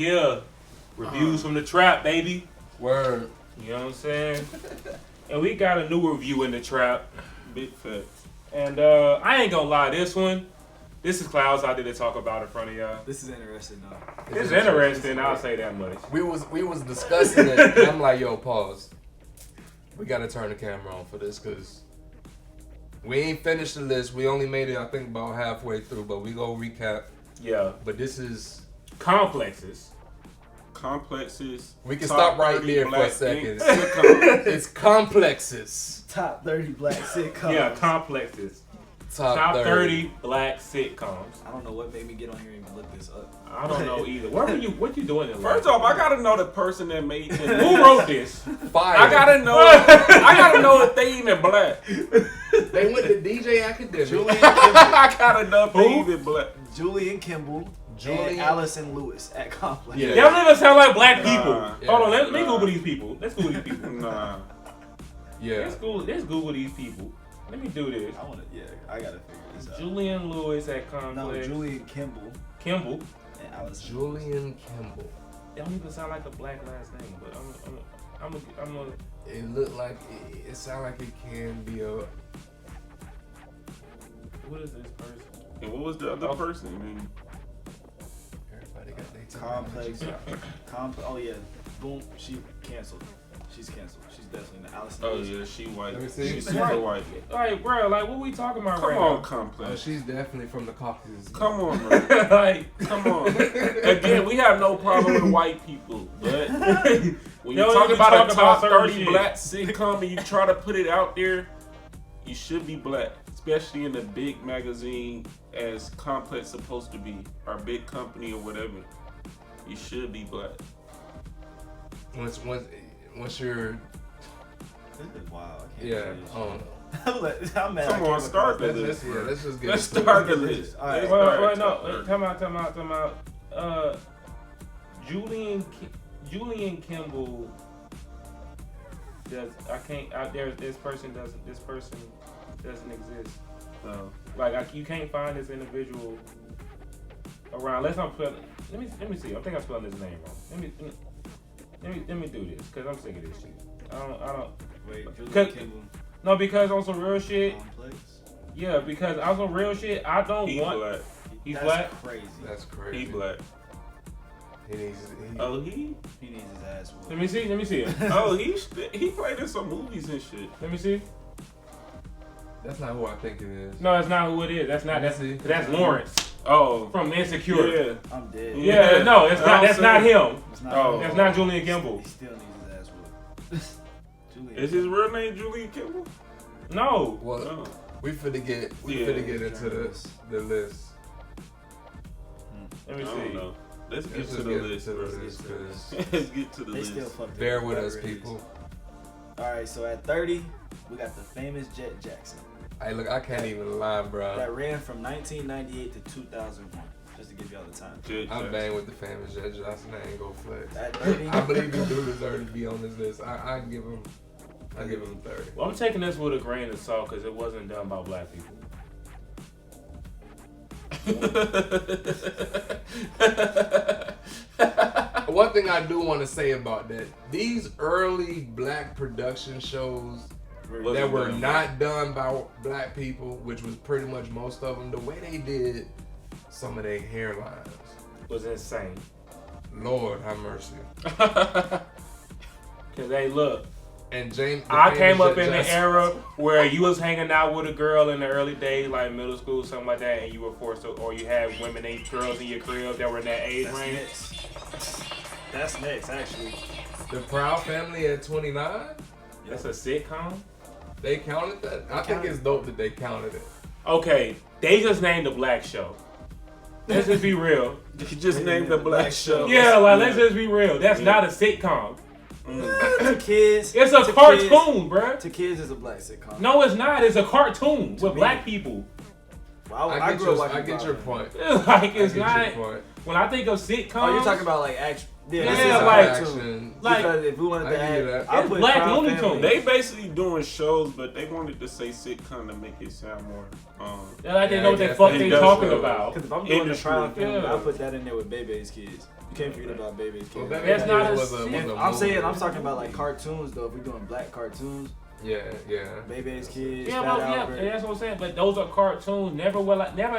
here. Reviews from the trap, baby. Word. You know what I'm saying? And we got a new review in the trap. Big facts. And I ain't gonna lie, this is Clouds I did to talk about in front of y'all. This is interesting though. It's interesting, I'll say that much. We was discussing it, and I'm like, yo, pause. We gotta turn the camera on for this, cause we ain't finished the list. We only made it, I think, about halfway through, but we go recap. Yeah. But this is Complexes. We can stop right there for a second. Sitcoms. It's complexes. Top 30 black sitcoms. Yeah, complexes. Top 30 black sitcoms. I don't know what made me get on here and even look this up. I don't know either. What you doing in life? First off, I gotta know the person that made this. Who wrote this? Fire. I gotta know if they even black. They went to DJ Academic. Julian Kimball. I gotta know if they even black. Julian Kimball. And Allison Lewis at Complex. Yeah. They don't even sound like black people. Nah. Hold on, let me Google these people. Let's Google these people. Nah. Yeah. Let's Google these people. Let me do this. I gotta figure this out. Julian Lewis at Complex. No, Julian Kimball Kimball. and Allison. Julian Kimball. They don't even sound like a black last name, but I'm a It looked like it sound like it can be a. what is this person? And what was the other person? Man? Everybody got their Complex. Oh yeah. Boom. She canceled. She's canceled. She's definitely not. Allison Oh Lewis. yeah, she white. Let me see. She's super white. Like, bro, like what we talking about Come right on, now? Complex. Oh, she's definitely from the Caucasus. Come on, man. Like, Come on. Again, we have no problem with white people, but when you Yo, talk you about talk a about top certain 30 shit. black sitcom and you try to put it out there, you should be black, especially in a big magazine as Complex supposed to be, or big company or whatever. You should be black. Once you're This is wild. I can't yeah. believe this Oh shit. I'm mad. Come I on, came start across the that. list. let's just get Let's into start it. the list. All right. Let's Well, start no, top time out. Julian Kimball does. I can't. Out there, this person doesn't exist. No. Like you can't find this individual around. Unless I'm spelling. Let me see. I think I'm spelling his name wrong. Let me do this because I'm sick of this shit. I don't. Wait, Julian Cause- Kimball. No, because on some real shit. Complex. Yeah, because on some real shit, I don't He want. black. He's That's black. crazy. That's crazy. He black. He needs. Oh, he? He needs his ass whooped. Let me see it. Oh, he played in some movies and shit. Let me see. That's not who I think it is. No, that's not who it is. That's Lawrence Oh. from Insecure. Yeah. I'm dead. Yeah, no, it's not. That's not him. It's not Oh. That's not Julian Kimball. He still needs his ass whooped. Julian. Is his real name Julian Kimball? No. Well, No. we finna get into the list. Let me I see. don't know. Let's get Let's to just the get list, to the bro. list, 'cause Let's get to the They list. still fucked bear up with us, whatever it is. people. All right, so at 30, we got the famous Jet Jackson Hey, look, I can't even lie, bro. that ran from 1998 to 2001. Just to give y'all the time. I'm bang with the famous Jet Johnson. I ain't gonna flex. At 30, I believe he do deserve to be on this list. I give him 30. Well, I'm taking this with a grain of salt because it wasn't done by black people. One thing I do want to say about that, these early black production shows that were not done by black people, which was pretty much most of them, the way they did some of their hairlines Was insane. Lord have mercy. Cause hey, look, And James, I came up in the era where you was hanging out with a girl in the early days, like middle school, something like that, and you were forced to, or you had women and girls in your crib that were in that age range. That's next, actually. The Proud Family at 29. That's a sitcom. They counted that. I think it's dope that they counted it. Okay, they just named the black show. Let's just be real. You just named the black show. Yeah, like let's just be real. That's not a sitcom. To kids. It's a cartoon, bruh. To kids, it's a black sitcom. No, it's not. It's a cartoon with me. black people. Well, I grew up watching get your Proud point. Family. Like it's I get not. your point. when I think of sitcoms, Oh, you're talking about like action. Yeah, Yeah, this is like- action. like- because if we wanted I to give you add, that. I It's put Black Proud Looney Family. Tunes. They basically doing shows, but they wanted to say sitcom to make it sound more. they're like they Yeah, know what the I guess fuck they they do. talking about. Because if I'm doing the Industry. Proud Family, Yeah. I'll put that in there with Bebe's Kids. You can't forget about Bebe's Kids. Well, that That's not a was sit- was a I'm saying, movie. I'm talking about like cartoons though. If we're doing black cartoons, Yeah. Bebe's Kids, Yeah, Fat well, yeah, Albert. that's what I'm saying. But those are cartoons. Never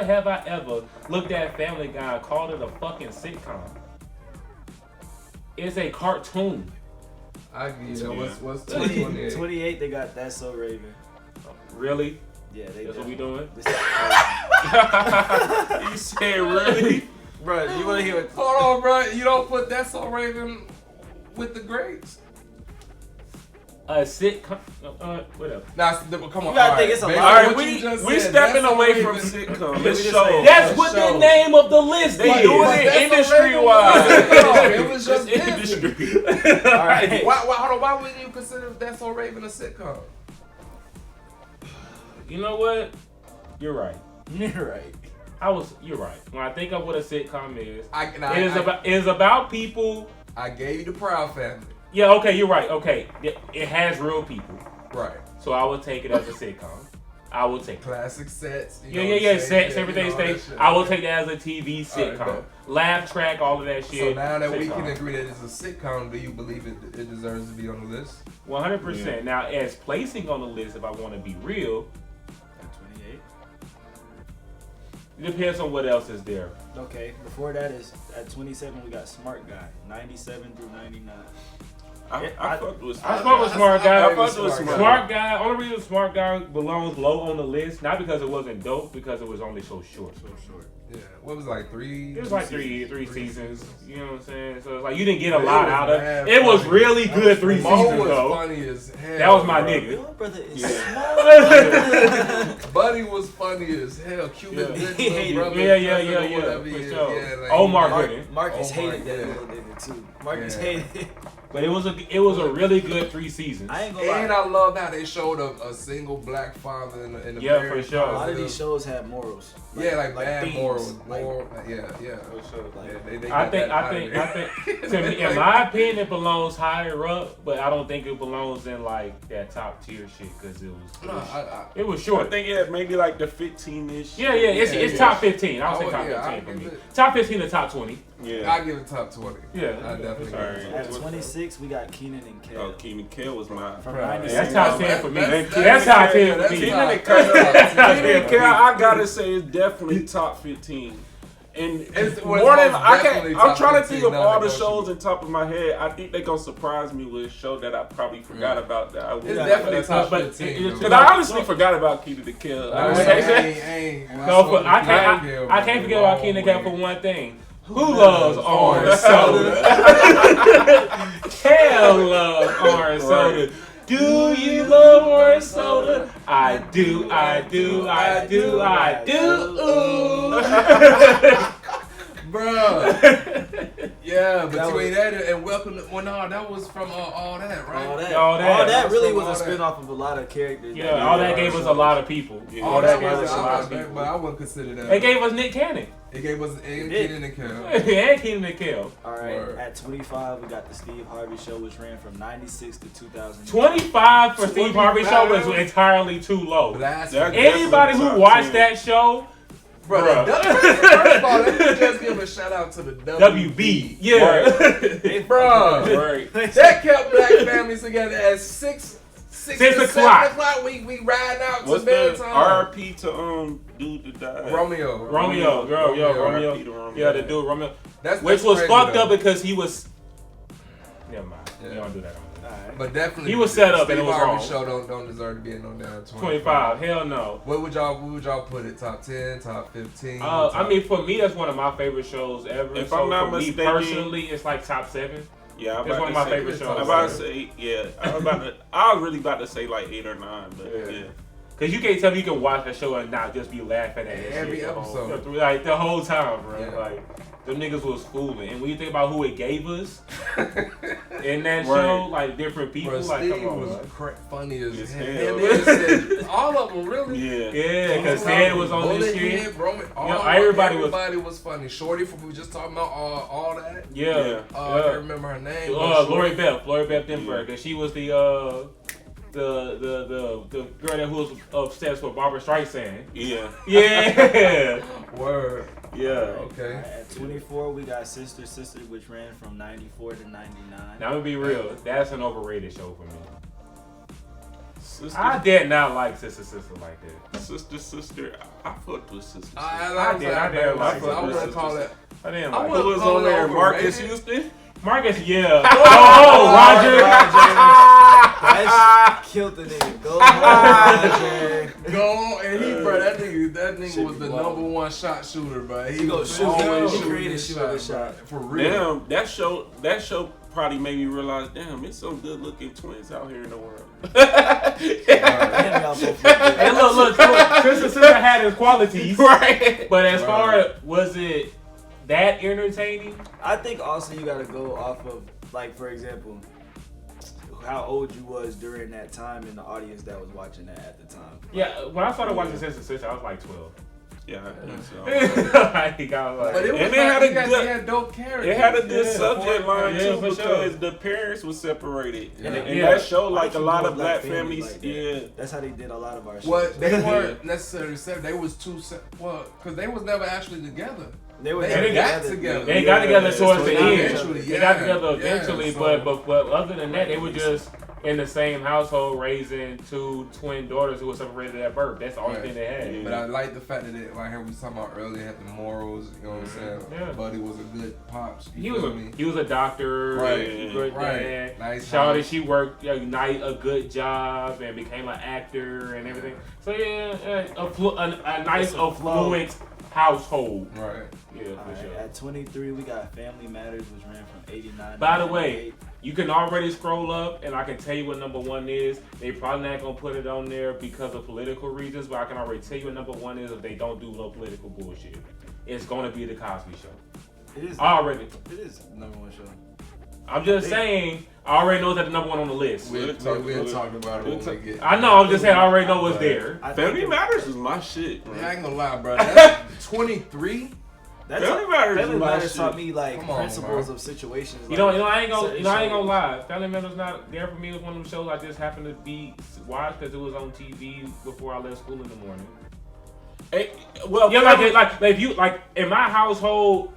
have I ever looked at Family Guy and called it a fucking sitcom. It's a cartoon. I give you that. Yeah. What's 28, 28? they got That's So Raven. Really? Yeah, they. That's what we doing? This is You said really? bro, you want to hear? Hold on, bro. You don't put That's So Raven with the greats. A sitcom. Whatever. Nah, come on. You gotta all think it's a based lot. on All right, what you just we said, stepping That's So away from Raven- sitcom. we It's just show. say- That's what the name of the list They is. doing But it That's So industry Raven wise. was- It was just It's Disney. industry. All right. Hold on. Why wouldn't you consider That's So Raven a sitcom? You know what? You're right. You're right. You're right. When I think of what a sitcom is, I it is about people. I gave you the Proud Family. Yeah, okay, you're right. Okay, it has real people, Right. so I would take it as a sitcom. I will take it. Classic sets. you Yeah, know yeah, what I'm saying? Sets, Yeah, everything you know, all stays. that shit. I will take that as a TV All right, sitcom. bet. Laugh track, all of that shit. So now that we sitcom. can agree that it's a sitcom, do you believe it deserves to be on the list? 100%. Yeah. Now, as placing on the list, if I want to be real, At 28. it depends on what else is there. Okay. Before that is at 27 we got Smart Guy, 97 through 99. I fucked with I fuck with Smart Guy. I fucked with Smart Smart Guy. Only reason Smart Guy belongs low on the list, not because it wasn't dope, because it was only so short. So short. Yeah. What was it, like 3? It was like three seasons. You know what I'm saying? So it's like you didn't get a It lot was out of mad it. It was funny. really good 3 Mo seasons was though. funny as hell. That was my bro. nigga. Your brother is Yeah. smart. Buddy was funny as hell. Cuban Yeah. Gooding He hated brother, Yeah, yeah, cousin, yeah, or yeah, whatever he for is. sure. Yeah, like, Omar he- Gooding. Marcus Oh my hated that God. little nigga too. Marcus Yeah. hated it. But it was a really good 3 seasons. I ain't gonna lie. And I loved how they showed a single black father in the Yeah, very for sure. A lot of positive- these shows have morals. Yeah, like bad themes. morals. Like, Yeah. For sure. Yeah, they I got think that out of there. to me, in my opinion, it belongs higher up, but I don't think it belongs in like that top tier shit because No, it was I short. think yeah, maybe like the 15-ish. Yeah, it's Yeah. top 15. I'll say Oh, top yeah, I 15 for give me. it- Top 15 to top 20. Yeah. I give it top 20. Yeah, I definitely give Alright. it At top 20. 26 we got Keenan and Kel. Oh, Keenan Kel was mine. From Right. 96. That's top 10 for me. That's- That's top 10 for that's me. top- Keenan and that's top 10. Keenan and Kel, I gotta say, is definitely top 15. And It's- more well, it's than most I definitely can't, I'm top trying to 15, think of all the non-negotiable. shows on top of my head. I think they're gonna surprise me with a show that I probably forgot about. That I It's would. definitely top but 15. it's- Because I honestly forgot about Keenan and Kel. I ain't. No, but I can't forget about Keenan and Kel for one thing. Who loves orange soda? Kel loves orange soda. Do you love orange soda? I do, I do, I do, I do. Bruh. Yeah, That between was- that and Welcome to... Well, no, that was from all that, right? All that. All that. All that really All was a that. spin-off of a lot of characters. Yeah, all that gave us a lot of people. Yeah. All All that that gave was us a lot of but people. I wouldn't consider that. They gave us Nick Cannon. It gave us did. Keenan and Kel. And Keenan and Kel. All right, Word. at 25 we got the Steve Harvey Show, which ran from 96 to 2000. 25 for Steve Harvey show was 25? entirely too low. Blast. That- Anybody who Top watched 10. that show, Bro, Bruh. first of all, let me just give a shout out to the WB. Yeah. Bro, Right. that kept black families together at 6 6 to o'clock. 7 o'clock. We riding out What's to the bedtime. RP to dude that died? Romeo. Romeo, girl, yo, Romeo. Romeo. R.I.P. to Romeo. Yeah, the dude Romeo. That's Which was crazy, fucked though. up because he was. Never mind. Yeah. We don't do that. All right. But definitely, He was set up and it was Steve Harvey wrong. show don't deserve to be in no down 25. Hell no. What would y'all put it? Top 10, top 15? I mean, for me, that's one of my favorite shows ever. If so I'm not for me mistaken- personally, it's like top 7. Yeah, I'm It's about one of to my say- favorite shows. I'm about to say, yeah. I was really about to say like 8 or 9, but Yeah. yeah. Cause you can't tell me you can watch a show and not just be laughing at it. Every episode. Like the whole time, bro. Yeah. Like them niggas was fooling. And when you think about who it gave us, in that show, like different people. Bro, like, Steve come on, was funny as hell. hell. All of them, really. Yeah, because Ted was on this shit. Everybody was funny. Shorty, we were just talking about all that. Yeah. I can't remember her name. Lori Beth Denberg, and she was the girl that was obsessed with Barbara Streisand. Yeah. Word. Yeah. Okay. At 24, we got Sister, which ran from 94 to 99. Now, I'm gonna be real. That's an overrated show for me. Sister, I did not like Sister like that. Sister. I fucked with Sister. I didn't like it. I wouldn't call it. I didn't like Who it. was on there? Marcus Houston? Marcus, yeah. Roger. That killed the nigga. Go Roger. Go on, and that nigga was the number one shot shooter, bro. He go was shoot. always He shooting created his shooting shot for real. Damn, that show probably made me realize, damn, it's some good looking twins out here in the world. Hey, look, Sister had his qualities, Right. but as far as was it that entertaining? I think also you gotta go off of, like, for example, how old you was during that time in the audience that was watching that at the time. Yeah, when I started watching Sister, I was like 12. Yeah, I think so. I think I was like, But it was And it had dope characters. It had a good subject line Yeah, too, for because sure. the parents were seperated. Yeah. And Yeah. that show, like a keep lot more of black families families, like that. yeah. That's how they did a lot of our shit. What they weren't necessarily separate. They was because they was never actually together. They got together. They got together towards the end. Eventually, They got together yeah, eventually, so- but other than that, they were just in the same household raising two twin daughters who were separated at birth. That's the only thing they had. Yeah. But I like the fact that it, like we was talking about earlier, had the morals. You know what I'm saying? Yeah. Buddy was a good pops. He was a doctor, Right, a good right. dad. Nice Shawty, house. she worked a good job and became an actor and everything. So yeah, a nice It's a affluent household. Right. Yeah, for Alright, sure. at 23, we got Family Matters, which ran from 89 By to the way, 98. you can already scroll up, and I can tell you what number one is. They probably not gonna put it on there because of political reasons, but I can already tell you what number one is if they don't do no political bullshit. It's gonna be the Cosby Show. It is. Already. It is the number one show. I'm just saying. I already know that the number one on the list. We'll talk about it when we get. I know. I'm just saying. I already know what's there. Family Matters is my shit, bro. I ain't gonna lie, bro. That's 23. Family Matters is Family my Matters shit. taught me like Come on, principles bro. of situations. I ain't gonna lie. Family Matters not there for me. It was one of them shows I just happened to be watched because it was on TV before I left school in the morning. Hey, well, Yeah, like if you like in my household,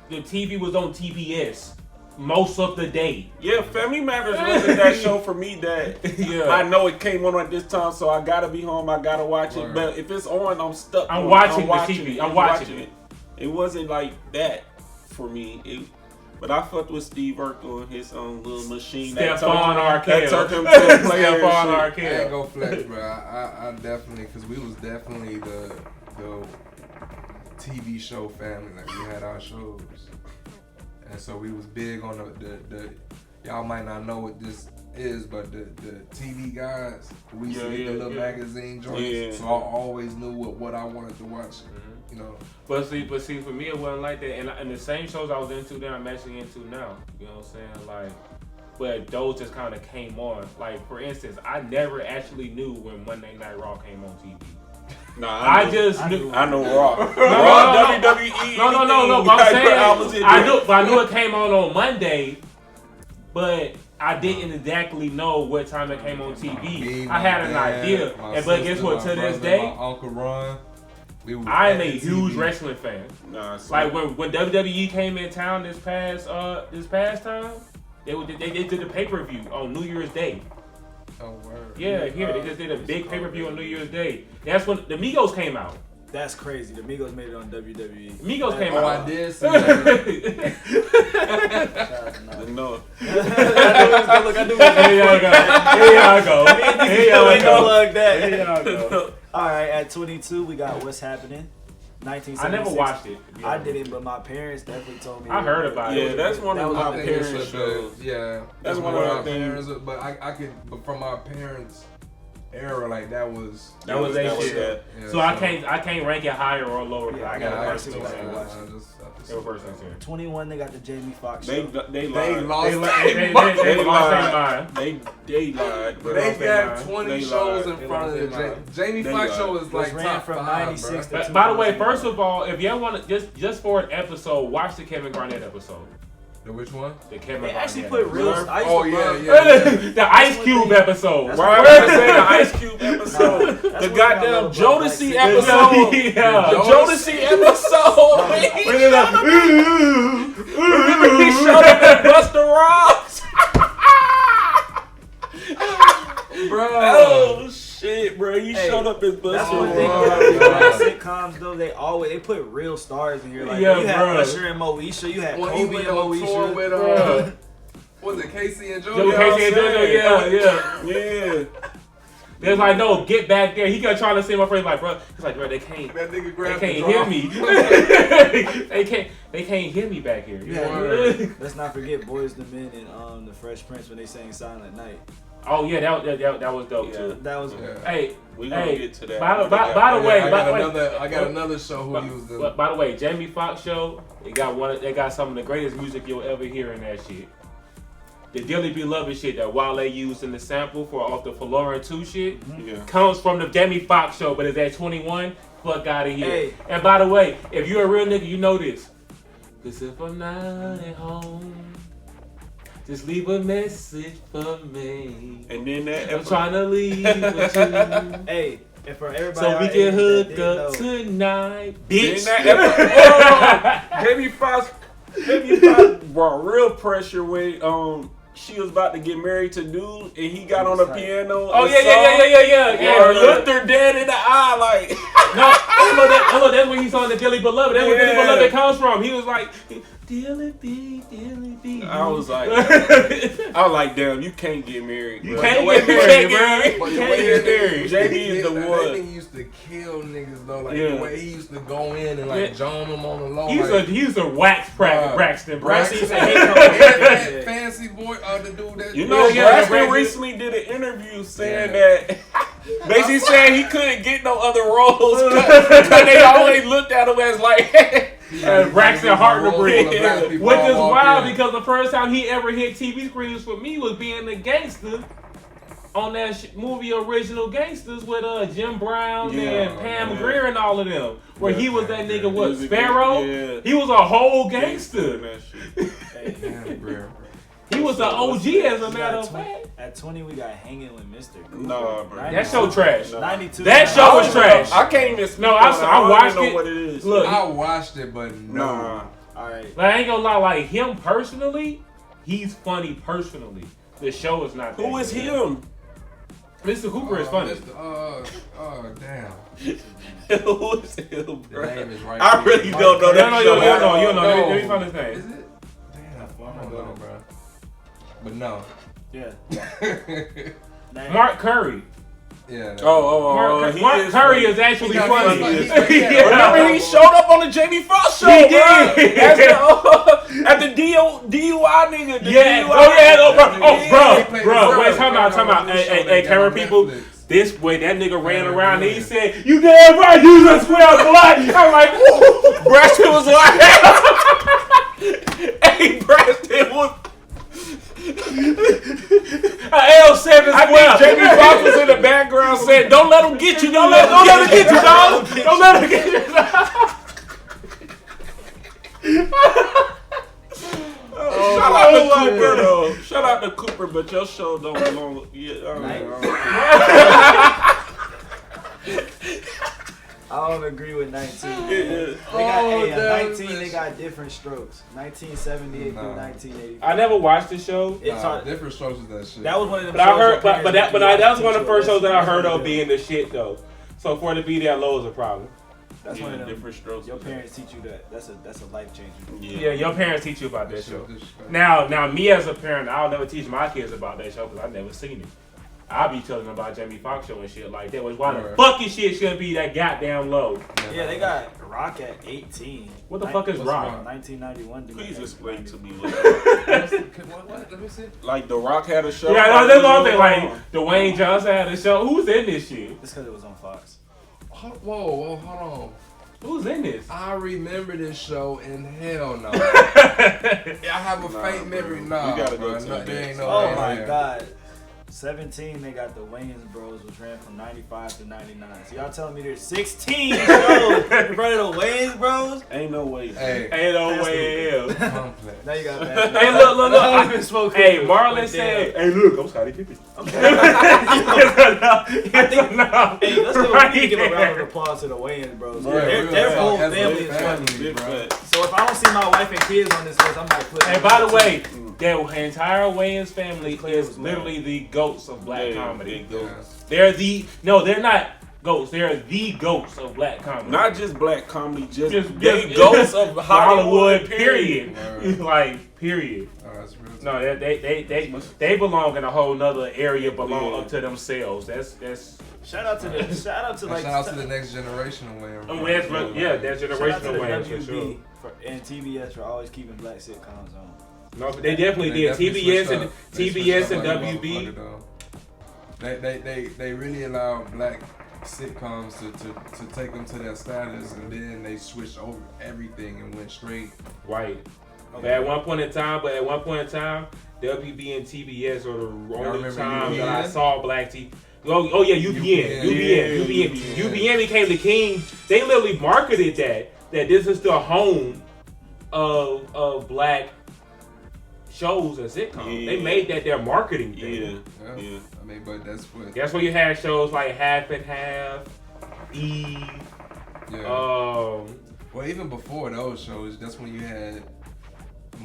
the TV was on TBS most of the day. Yeah, Family Matters wasn't that show for me that Yeah. I know it came on at this time, so I gotta be home, I gotta watch it. Right. But if it's on, I'm stuck. I'm on it. watching the TV. I'm watching it. It wasn't like that for me. But I fucked with Steve Urkel and his own little machine. Stephon Arkell. That turned him to a player. Stephon and shit. I ain't Arkell. gonna flex, bro. I definitely, because we was definitely the TV show family. Like we had our shows, and so we was big on the y'all might not know what this is, but the TV guys, we used to get the little magazine joints, Yeah. so I always knew what I wanted to watch. You know, But see, for me, it wasn't like that. And the same shows I was into then, I'm actually into now. You know what I'm saying? Like, but those just kind of came on. Like, for instance, I never actually knew when Monday Night Raw came on TV. Nah, I just knew. I know Raw. No, WWE. No. But I'm saying I knew it came on Monday, but I didn't exactly know what time it came on TV. I had an idea, but guess what? To this day, my Uncle Ron, I am a huge wrestling fan. Nah, Like when WWE came in town this past time, they did the pay-per-view on New Year's Day. Oh, word. Yeah, here they just did a big pay-per-view on New Year's Day. That's when the Migos came out. That's crazy. The Migos made it on WWE. Migos came Oh, out. I did see that. No. I knew Here y'all go. All right, at 22, we got What's Happening. 1976. I never watched it. I didn't, but my parents definitely told me. I heard about Yeah, it. that's one of That my was I think parents' it's shows. yeah, That's one one of of our the parents. But I could, but from our parents' era, like that was their shit. that. Yeah, So I can't rank it higher or lower. Yeah, I yeah, got I the see first what thing. I watched. They were first thing. 21, they got the Jamie Foxx They show. lied. lost. They They lost their lied. mind. They lied. But They lost got their mind. 20 They shows lied. in front of They the lost Jamie They Foxx lied. show is like ran top from 5, 96 bro. to By the way, first of all, if y'all want to just for an episode, watch the Kevin Garnett episode. The which one? The Kevin They Garnett. actually put real. episode. I used Oh to yeah, love- yeah. The Ice Cube episode. That's Why what- am I saying the Ice Cube episode? That's The what I goddamn love about Jodeci Black episode. Yeah. The Jodeci episode. Bring it up. Remember he showed up at Busta Rhymes? Bro. Oh shit, bro! You Hey, showed up as That's Busta one thing Rhymes. about sitcoms though. They put real stars in here. Like Yeah, you had bro. Usher and Moesha. You had When he Kobe went and on tour Moesha. with Bro. was it Casey and Joe Joe? Casey and JoJo, yeah. Yeah. They're like, no, get back there. He kept trying to say my friend, like, bro. He's like, bro, they can't. That nigga They grabbed can't the hear drum. me. they can't hear me back here. You had, Word. let's not forget Boys the Men and the Fresh Prince when they sang Silent Night. Oh yeah, that was dope Yeah. too. That was Yeah. Hey, We gonna hey, get to that. by the Yeah, way, I got another show who he was in. by the way, Jamie Foxx show, they got some of the greatest music you'll ever hear in that shit. The Dearly Beloved shit that Wale used in the sample for off the Florin 2 shit Yeah. comes from the Jamie Foxx show, but it's at 21. Fuck out of here. Hey. And by the way, if you're a real nigga, you know this. Cause if I'm not at home, just leave a message for me. And then that I'm trying to leave with you. Hey, and for everybody So we out can there that hook didn't up know, tonight, Then bitch. that Jamie Foxx brought real pressure when she was about to get married to dude and he got on the piano. Oh and yeah. Or looked her dead in the eye like. No, that's when he saw the Dearly Beloved. That's where Dearly Yeah. Beloved comes from. He was like, Dearly B. I was like, damn, you can't get married. You bro. can't The way get he married, can't bro. But You the can't way get that married. JB is the that one. nigga used to kill niggas though. Like Yeah. the way he used to go in and like Yeah. John them on the low. He used to wax Braxton. Braxton. Braxton. Fancy boy, the dude that You know, Yeah, Braxton Braxton recently did an interview saying that basically saying he couldn't get no other roles because they always looked at him as like Braxton Hart to breathe. Yeah. Which is wild because the first time he ever hit TV screens for me was being the gangster on that movie Original Gangsters with Jim Brown and Pam Grier and all of them. Where he was that nigga, what, Sparrow? Yeah. He was a whole gangster. Hey, He was an OG as a matter of fact. At 20, we got Hanging with Mr. Cooper. Nah, bro. That show trash. 92. That show was trash. I can't even speak No, on it. I don't watched even know it. what it is. Look, I watched it, but no. Nah. All right. Like, I ain't gonna lie, like him personally, he's funny personally. The show is not. Who that is good. him? Mr. Cooper is funny. Damn. Who is him, The bro? name is right I there. really don't know No, that no, show. you know. No. Let me find his Is name. it? Damn, I don't know, bro. But no. Yeah. Mark Curry. Yeah. Mark Curry is actually funny. Remember he showed up on the Jamie Foxx show, He bro. did. At the DUI nigga. Yeah. Bro. Wait, time out. Hey, camera people. This way, that nigga ran around and he said, "You damn right, you just swear blood." I'm like, "Woo!" Braxton was like, hey, Braxton was. L7 I think Jamie Foxx was in the background saying, "Don't let him get you. Don't let him get you, dog. Don't let him get you, dog. Shout out to Cooper, though. Shout out to Cooper, but your show don't belong. I don't agree with 19. Yeah. They got 19. They got different strokes. 1978 through 1985. I never watched the show. It's hard. Different strokes is that shit. That was one of the. But I heard, but that was one of the first shows that I heard of being the shit though. So for it to be that low is a problem. That's one of them. Different strokes. Your parents teach you that. That's a life changer. Yeah, your parents teach you about that show. This shit. Now me as a parent, I'll never teach my kids about that show because I've never seen it. I'll be telling them about Jamie Foxx show and shit like that. Which why the fucking shit should be that goddamn low? Yeah, they got Rock at 18. What the fuck is Rock? 1991. Please explain to me. What? Let me see. Like The Rock had a show. Yeah, no, that's what I'm saying. Like Dwayne Johnson had a show. Who's in this shit? It's because it was on Fox. Whoa, hold on. Who's in this? I remember this show, and hell no. I have a faint memory. Nah, we gotta go bro. to No, the there ain't next. no Oh way my there. God. 17, they got the Wayans Bros, which ran from 95 to 99. So y'all telling me there's 16 shows in front of the Wayans Bros? Ain't no way. Hey, Ain't no way in hell. complex. Now you got that. Hey, look. I've been smoking. Hey, Marlon said, "Hey, look, I'm Scottie Pippen." Hey, let's give a round of applause to the Wayans Bros. Their whole family is funny. bro. So if I don't see my wife and kids on this list, I'm not putting. And by the way, their entire Wayans family Claire is was literally the goats of black comedy. Yeah. They're not goats. They're the goats of black comedy. Not just black comedy, just they ghosts of Hollywood. Period. Word. Like period. Oh, that's real. No, they belong in a whole nother area, belong up to themselves. That's Shout out to like. Shout out to the next generation of Wayans. that's Shout out generational to the Wayans for WB sure. and TBS for always keeping black sitcoms on. No, but they definitely did. TBS and WB. They really allowed black sitcoms to take them to that status, and then they switched over everything and went straight. Right. But at one point in time, WB and TBS are the only time that I saw black TV. Oh yeah, UPN became the king. They literally marketed that this is the home of black shows and sitcoms. Yeah. They made that their marketing thing. Yeah. I mean, but that's what. That's where you had shows like Half and Half, Eve. Yeah. Well, even before those shows, that's when you had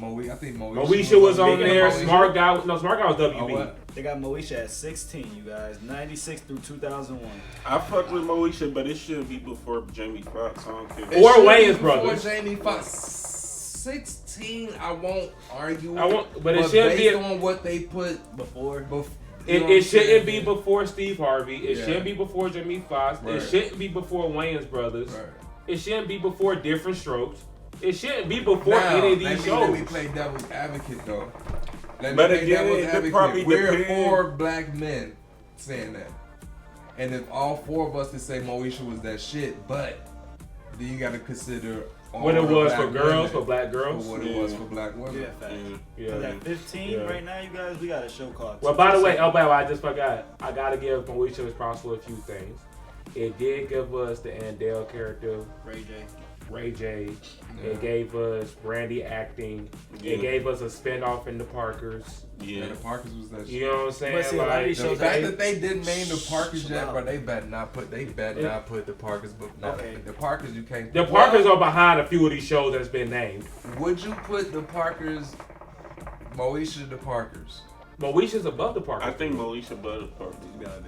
I think Moesha was on there. Moesha. Smart Guy was WB. Oh, what? They got Moesha at 16, you guys. 96 through 2001. I fuck with Moesha, but it shouldn't be before Jamie Foxx. I don't care. Or It should Wayans be Brothers. before Jamie Foxx. 16, I won't argue. But it shouldn't be based on what they put Before. It shouldn't be before Steve Harvey. It Yeah. shouldn't be before Jamie Foxx. Right. It shouldn't be before Wayans Brothers. Right. It shouldn't be before Different Strokes. It shouldn't be before any of these shows. Let me play devil's advocate though. But again, it probably We're depends. 4 black men saying that. And if all 4 of us to say Moesha was that shit, but then you gotta consider all What it the was black for girls, women for black girls. For what it was for black women. Yeah, fact. Yeah. At 15 Yeah. right now, you guys, we got a show called. Well, by the way, I just forgot. I gotta give Moesha his props for a few things. It did give us the Andale character, Ray J. Yeah. It gave us Brandy acting. Yeah. It gave us a spinoff in the Parkers. Yeah. The Parkers was that shit. You know what I'm saying? But see, a lot of Like, these The shows fact that they didn't name the Parkers Chill yet, out. but they better not put the Parkers, but not Okay. the Parkers you can't. the Parkers are behind a few of these shows that's been named. Would you put the Parkers, Moesha the Parkers? Moesha's above the Parkers. I think Moesha Butter Parker.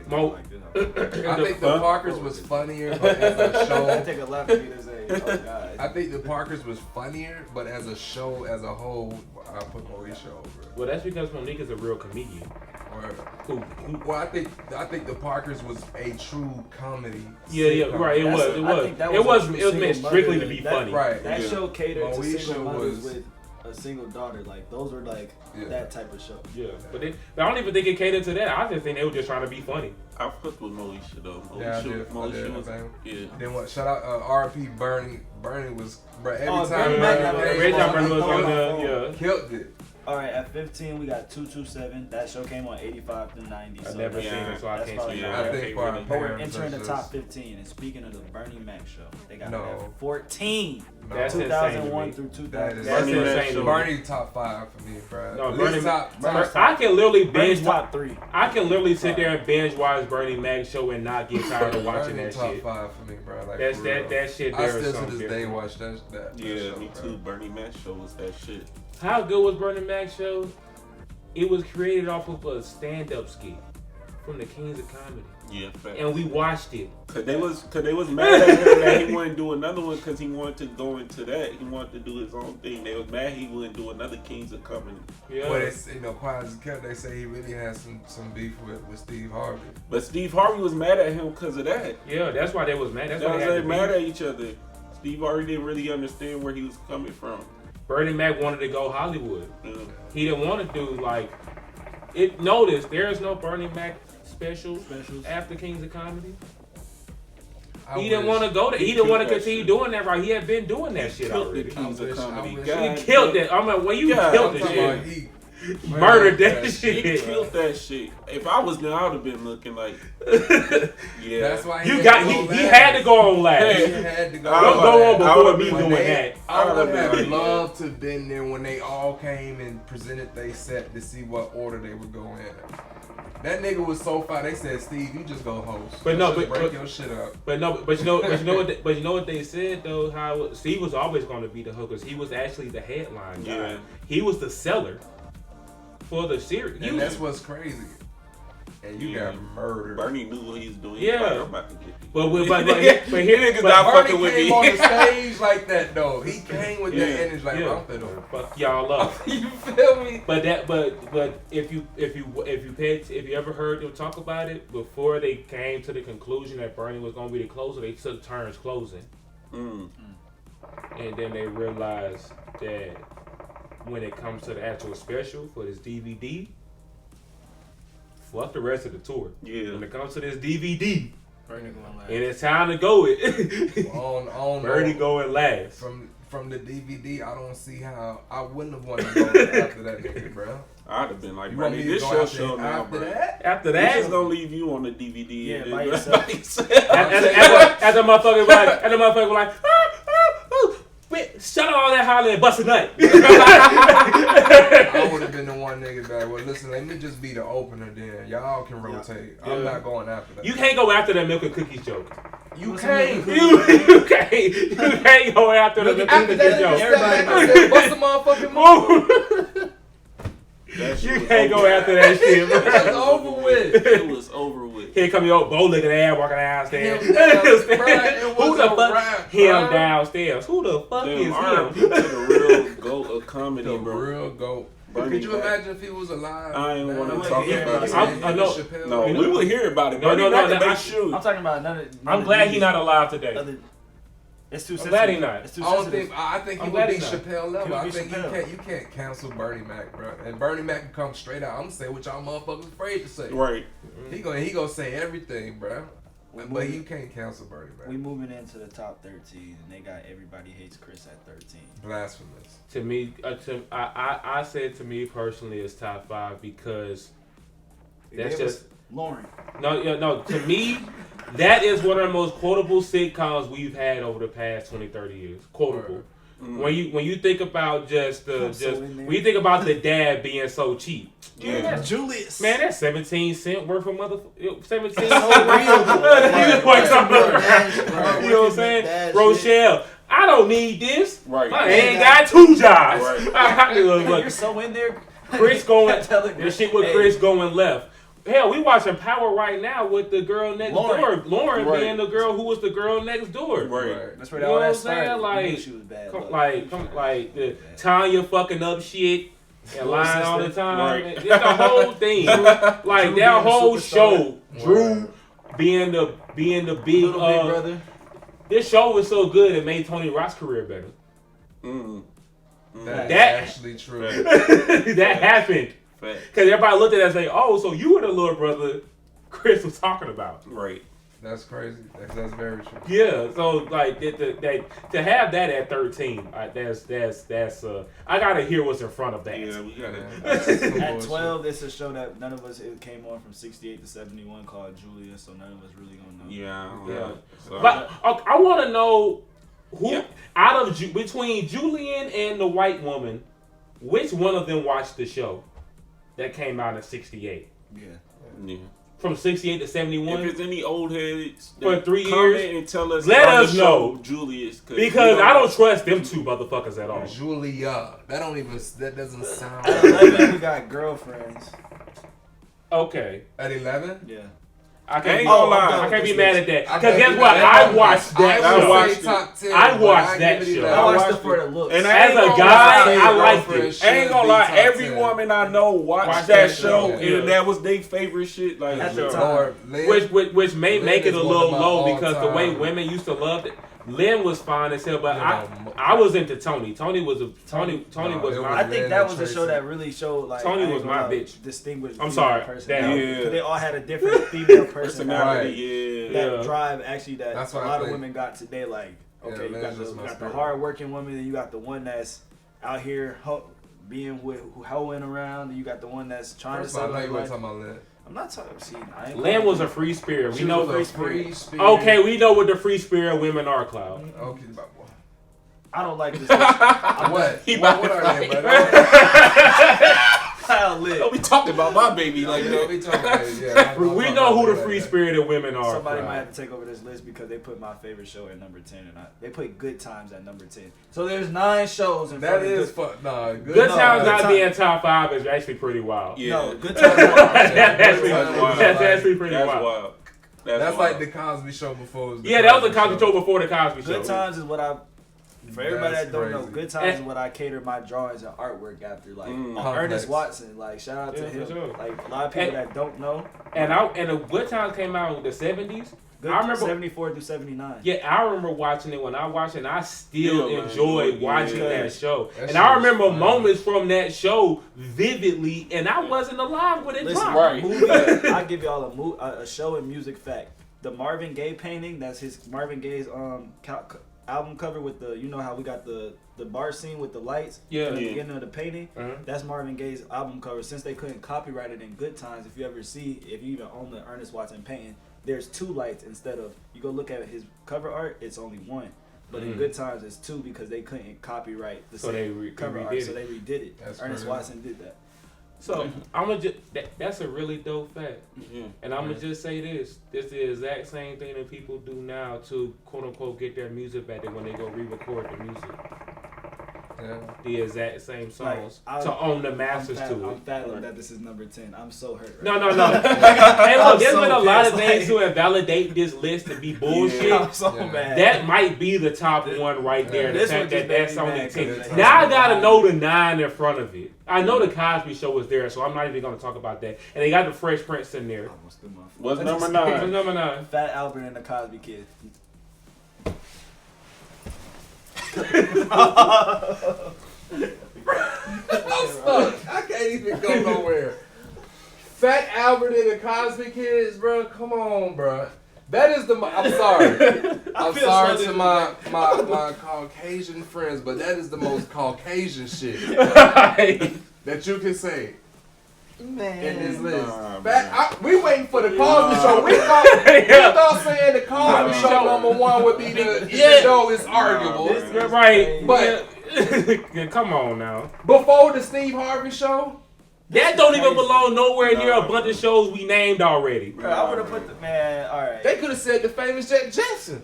Mo- I think the Parkers was funnier, but as a I show, take a left for you to say, oh God. I think the Parkers was funnier, but as a show as a whole, I put Moesha over it. Well, that's because Monique is a real comedian. Or, well, I think the Parkers was a true comedy. Yeah, sitcom. right. It That's- was. It I was. think that It was. a It was meant single strictly to mother. be That- funny. Right. That Yeah. show catered to Moesha single mothers was- with a single daughter. Like those were like Yeah. that type of show. Yeah, but I don't even think it catered to that. I just think they were just trying to be funny. I fucked with Moesha though. Yeah, I Moesha, did. Moesha was, man. yeah. Then what? Shout out R.P. Bernie. Bernie was, bro. Every Oh, time Bernie Mac never- Every time Bernie was on phone. the killed it. All right, at 15 we got 227. That show came on 85 to 90. I've So never that's- seen it, so I that's can't probably speak. yeah, on I it. think can't for our really- But we're parents, entering the that's top just- 15. And speaking of the Bernie Mac show, they got No. it at 14. No. That's insane to 2001 me. through That 2000. is That's Bernie Mac insane. show. to me. Bernie top 5 for me, bro. No, At Bernie least top. Bernie's I can literally Bernie's binge. top 3. I can literally sit there and binge watch Bernie Mac show and not get tired of watching Bernie that top shit. 5 for me, bro. Like, That's for that real. that shit. I There is still to something this day different. watch that Yeah, show, me bro. too. Bernie Mac show was that shit. How good was Bernie Mac show? It was created off of a stand-up skit from the Kings of Comedy, Yeah, fact. and we watched it. Cause they was mad at him that he wouldn't do another one because he wanted to go into that. He wanted to do his own thing. They was mad he wouldn't do another Kings of Comedy. Yeah. But it's, quiet as kept, they say he really had some beef with Steve Harvey. But Steve Harvey was mad at him because of that. Yeah, that's why they was mad. That's They why was they had like, to mad beef. at each other. Steve Harvey didn't really understand where he was coming from. Bernie Mac wanted to go Hollywood. Yeah. He didn't want to do like it. Notice there is no Bernie Mac specials after Kings of Comedy. He didn't want to go there. He didn't want to continue doing that. Right? He had been doing that shit already. Kings of Comedy. He killed it. I'm like, well, you killed the shit. He Murdered that shit. He killed that shit. If I was there, I would have been looking like, yeah. That's why he had to go on last. He had to go. Don't go on before me doing that. I would have loved to have been there when they all came and presented their set to see what order they would go in. That nigga was so far. They said, "Steve, you just go host." But no, break your shit up. But you know what they said though. How Steve was always going to be the hookers. He was actually the headline guy. Yeah. He was the seller for the series. And that's what's crazy. And you got murdered. Bernie knew what he was doing. Yeah. Like, I'm about to get you. But here niggas not Bernie fucking with came me. on the stage like that though. He came with that energy like I'm finna fuck y'all up. You feel me? But if you ever heard them talk about it before they came to the conclusion that Bernie was gonna be the closer, they took turns closing, and then they realized that when it comes to the actual special for this DVD, fuck the rest of the tour. Yeah. When it comes to this DVD, Bernie going last. and it's time to go it. on Bernie going last. From the DVD, I don't see how I wouldn't have wanted to go after that nigga, bro. I'd have been like, You want Bernie, me to this go your after show now, after bro. that? After This that, is gonna leave you on the DVD. Yeah, and by then- yourself. as a motherfucker was like, shut all that hollering and bust a nut. I would have been the one nigga that would listen. Let me just be the opener. Then y'all can rotate. I'm not going after that. You can't go after that milk and cookies joke. You can't. You can't go after the milk and After cookies that, joke. everybody said, bust a motherfucking move. That shit You was can't go over. after that shit, bro. It's over with. It was over with. Here come your bow looking ass walking downstairs. Him downstairs, bruh. It Who was the a fuck? rap, Him bruh. downstairs. Who the fuck Damn, is R.I.P. him? to the real goat of comedy, The bro. real goat. Bernie Could you Mac. imagine if he was alive? I ain't want Now, to talk yeah, about it. I know. No, You know- we would hear about it. No, Bernie no, Mac no, can I- make shoes. I'm talking about none I'm of glad these he's not alive today. It's too I'm sensitive. glad he not. It's too I don't sensitive. think. I think he I'm would glad be he's not. Chappelle level. He would I be think Chappelle. you can't cancel Bernie Mac, bro. And Bernie Mac can come straight out. I'm gonna say what y'all motherfuckers afraid to say. Right. He gonna say everything, bro. But you can't cancel Bernie Mac. We moving into the top 13, and they got Everybody Hates Chris at 13. Blasphemous. To me, I said to me personally it's top 5 because that's just Lauren. no. To me, that is one of the most quotable sitcoms we've had over the past 20, 30 years. Quotable. When you think about when you think about the dad being so cheap. Yeah. Julius. Man, that's 17 cents worth of 17 cents. So real, though. You know what I'm saying? Rochelle, I don't need this. Right. I ain't got 2 jobs. Right. You're so in there. Chris going, Telling the shit with Chris going left. Hell, we watching Power right now with the girl next door. Lauren Right. being the girl who was the girl next door. Right. That's where You all know that what I'm saying? started. Like, We knew she was bad. like the Tanya fucking up shit and lying all the time. Right. It's the whole thing. Like that whole show, Drew being the big Little big brother. This show was so good it made Tony Rock's career better. That's That- actually true. That happened. Fact. Because everybody looked at that and say, oh, so you were the little brother Chris was talking about. Right. That's crazy. That's very true. Yeah, so like to have that at 13, that's I gotta hear what's in front of that. Yeah, we got it. That's some At bullshit. 12, it's a show that none of us, it came on from 68 to 71 called Julia, so none of us really gonna know. Yeah. Yeah. So, But I want to know who Yeah. out of between Julian and the white woman, which one of them watched the show that came out in 68? yeah. From 68 to 71? If it's any old heads For that 3 comment years, and tell us, let on the us show, know. Julius, Because I don't trust them 2 motherfuckers at all. Julia. That doesn't sound. At 11, we got Girlfriends. Okay. At 11? Yeah. I can't, ain't gonna lie. I can't be mad at that. I Because can't guess be what? mad at I watched that I show. watched it. Top 10, I but watched I that give it show. 11. I watched watched it for it. the looks. And I As ain't a gonna guy, lie, I liked Girlfriend it. should I ain't gonna be lie, top every 10. woman I know watched Watch that that show, show, yeah. and that was their favorite shit. Like, At the yeah. time. Lord, Lynn- Which may Lynn make it is a one little of my low because the way all-time- women used to love it. Lynn was fine as hell, but Yeah, I was into Tony. Tony was No, was it my. I think Lynn that and was the show Tracy. that really showed like Tony I ain't was gonna my lie, bitch. distinguished. I'm female sorry. personality. Damn. Because they all had a different female personality. Yeah. That Yeah. drive actually that That's a why I lot of think- women got today. Like, okay, you Lynn's got just my the spirit. hard working woman, and you got the one that's out here being with hoeing around, and you got the one that's trying First to of all, I save know her you weren't life. talking about Lynn. I'm not talking. See, I ain't Lynn was a free spirit. She We know. was a free spirit. Okay, we know what the free spirit women are, Cloud. Okay, I don't like this. what? What are they, brother? Kyle lit. Don't be talking about my baby like Yeah, that. we talking about it, yeah. We know who the free spirited women are. Somebody Cloud. might have to take over this list because they put my favorite show at number 10, and they put Good Times at number 10. So there's 9 shows in That front of is Good. fuck. Nah, good. Good No, Times Good not Time- being top 5 is actually pretty wild. Yeah. No, Good Times. That's pretty That's wild. wild. That's wild. like the Cosby Show before. It was the Yeah, that was a Cosby Cosby show before the Cosby show. Good Times is what I. For everybody That's that don't know, crazy. Good Times is what I cater my drawings and artwork after. Like Complex. Ernest Watson, like shout out to Yeah, him. for sure. Like a lot of people that don't know. And the Good Times came out in the 70s. Good I remember 74 through 79. Yeah, I remember watching it when I watched it, and I still Yeah, man. enjoyed Yeah. watching that show. That And shit I was remember funny. moments from that show vividly, and I wasn't alive when it Listen, dropped. Right. movie, I'll give y'all a show and music fact. The Marvin Gaye painting, that's his Marvin Gaye's album cover with the, you know how we got the bar scene with the lights Yeah. at the Yeah. beginning of the painting. Uh-huh. That's Marvin Gaye's album cover. Since they couldn't copyright it in Good Times, if you even own the Ernest Watson painting, there's 2 lights instead of, you go look at his cover art, it's only 1. But in Good Times, it's 2 because they couldn't copyright the So same they cover redid art, it. so they redid it. That's Ernest crazy. Watson did that. So I'm gonna just that's a really dope fact, Yeah. and I'm gonna just say this: this is the exact same thing that people do now to quote unquote get their music back when they go re-record the music. Yeah. The exact same songs Like, to own the masters to I'm it. fathom that this is number 10. I'm so hurt. Right No. now. Hey, I'm look, there's so been a lot of pissed, things like- to invalidate this list to be bullshit. Yeah. I'm so Yeah. mad. That might be the top one right there. The This fact one that just made that's me only mad 10. 'cause Now I it's gotta so know the 9 in front of it. I know the Cosby Show was there, so I'm not even gonna talk about that. And they got the Fresh Prince in there. Almost threw my phone. What's number What's 9? number 9? Fat Albert and the Cosby Kid. I'm stuck. I can't even go nowhere. Fat Albert and the Cosby Kids, bro. Come on, bro. That is I'm sorry. I'm feel sorry so to my Caucasian friends, but that is the most Caucasian shit that you can say in this list. Nah, we waiting for the Cosby Show. We thought saying the Cosby Nah, Show man. number 1 would be the, even though it's arguable. This You're right, But come on now. before the Steve Harvey Show, That don't even crazy. belong nowhere near a Nah. bunch of shows we named already. Bro, I would have put the man. All right. they could have said the famous Jack Jackson.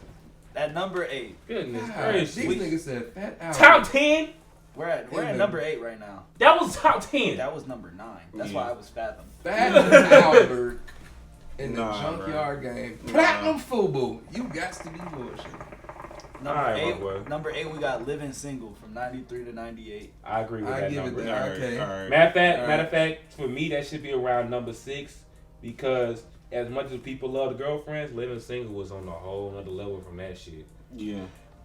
At number 8, Goodness God, these gracious. niggas said Fat Albert. Top 10? we're at number 8 right now. That was top 10. That was number 9. That's Yeah. why I was fathom. Fat Albert in the Nah, junkyard game. Nah. Platinum Fubu. You got to be bullshit. Number All right, my 8. boy. Number 8, we got Living Single from 93 to 98. I agree with I that give it number. that. Alright, Okay. alright. Matter of fact, for me, that should be around number 6 because as much as people love the girlfriends, Living Single was on a whole other level from that shit. Yeah.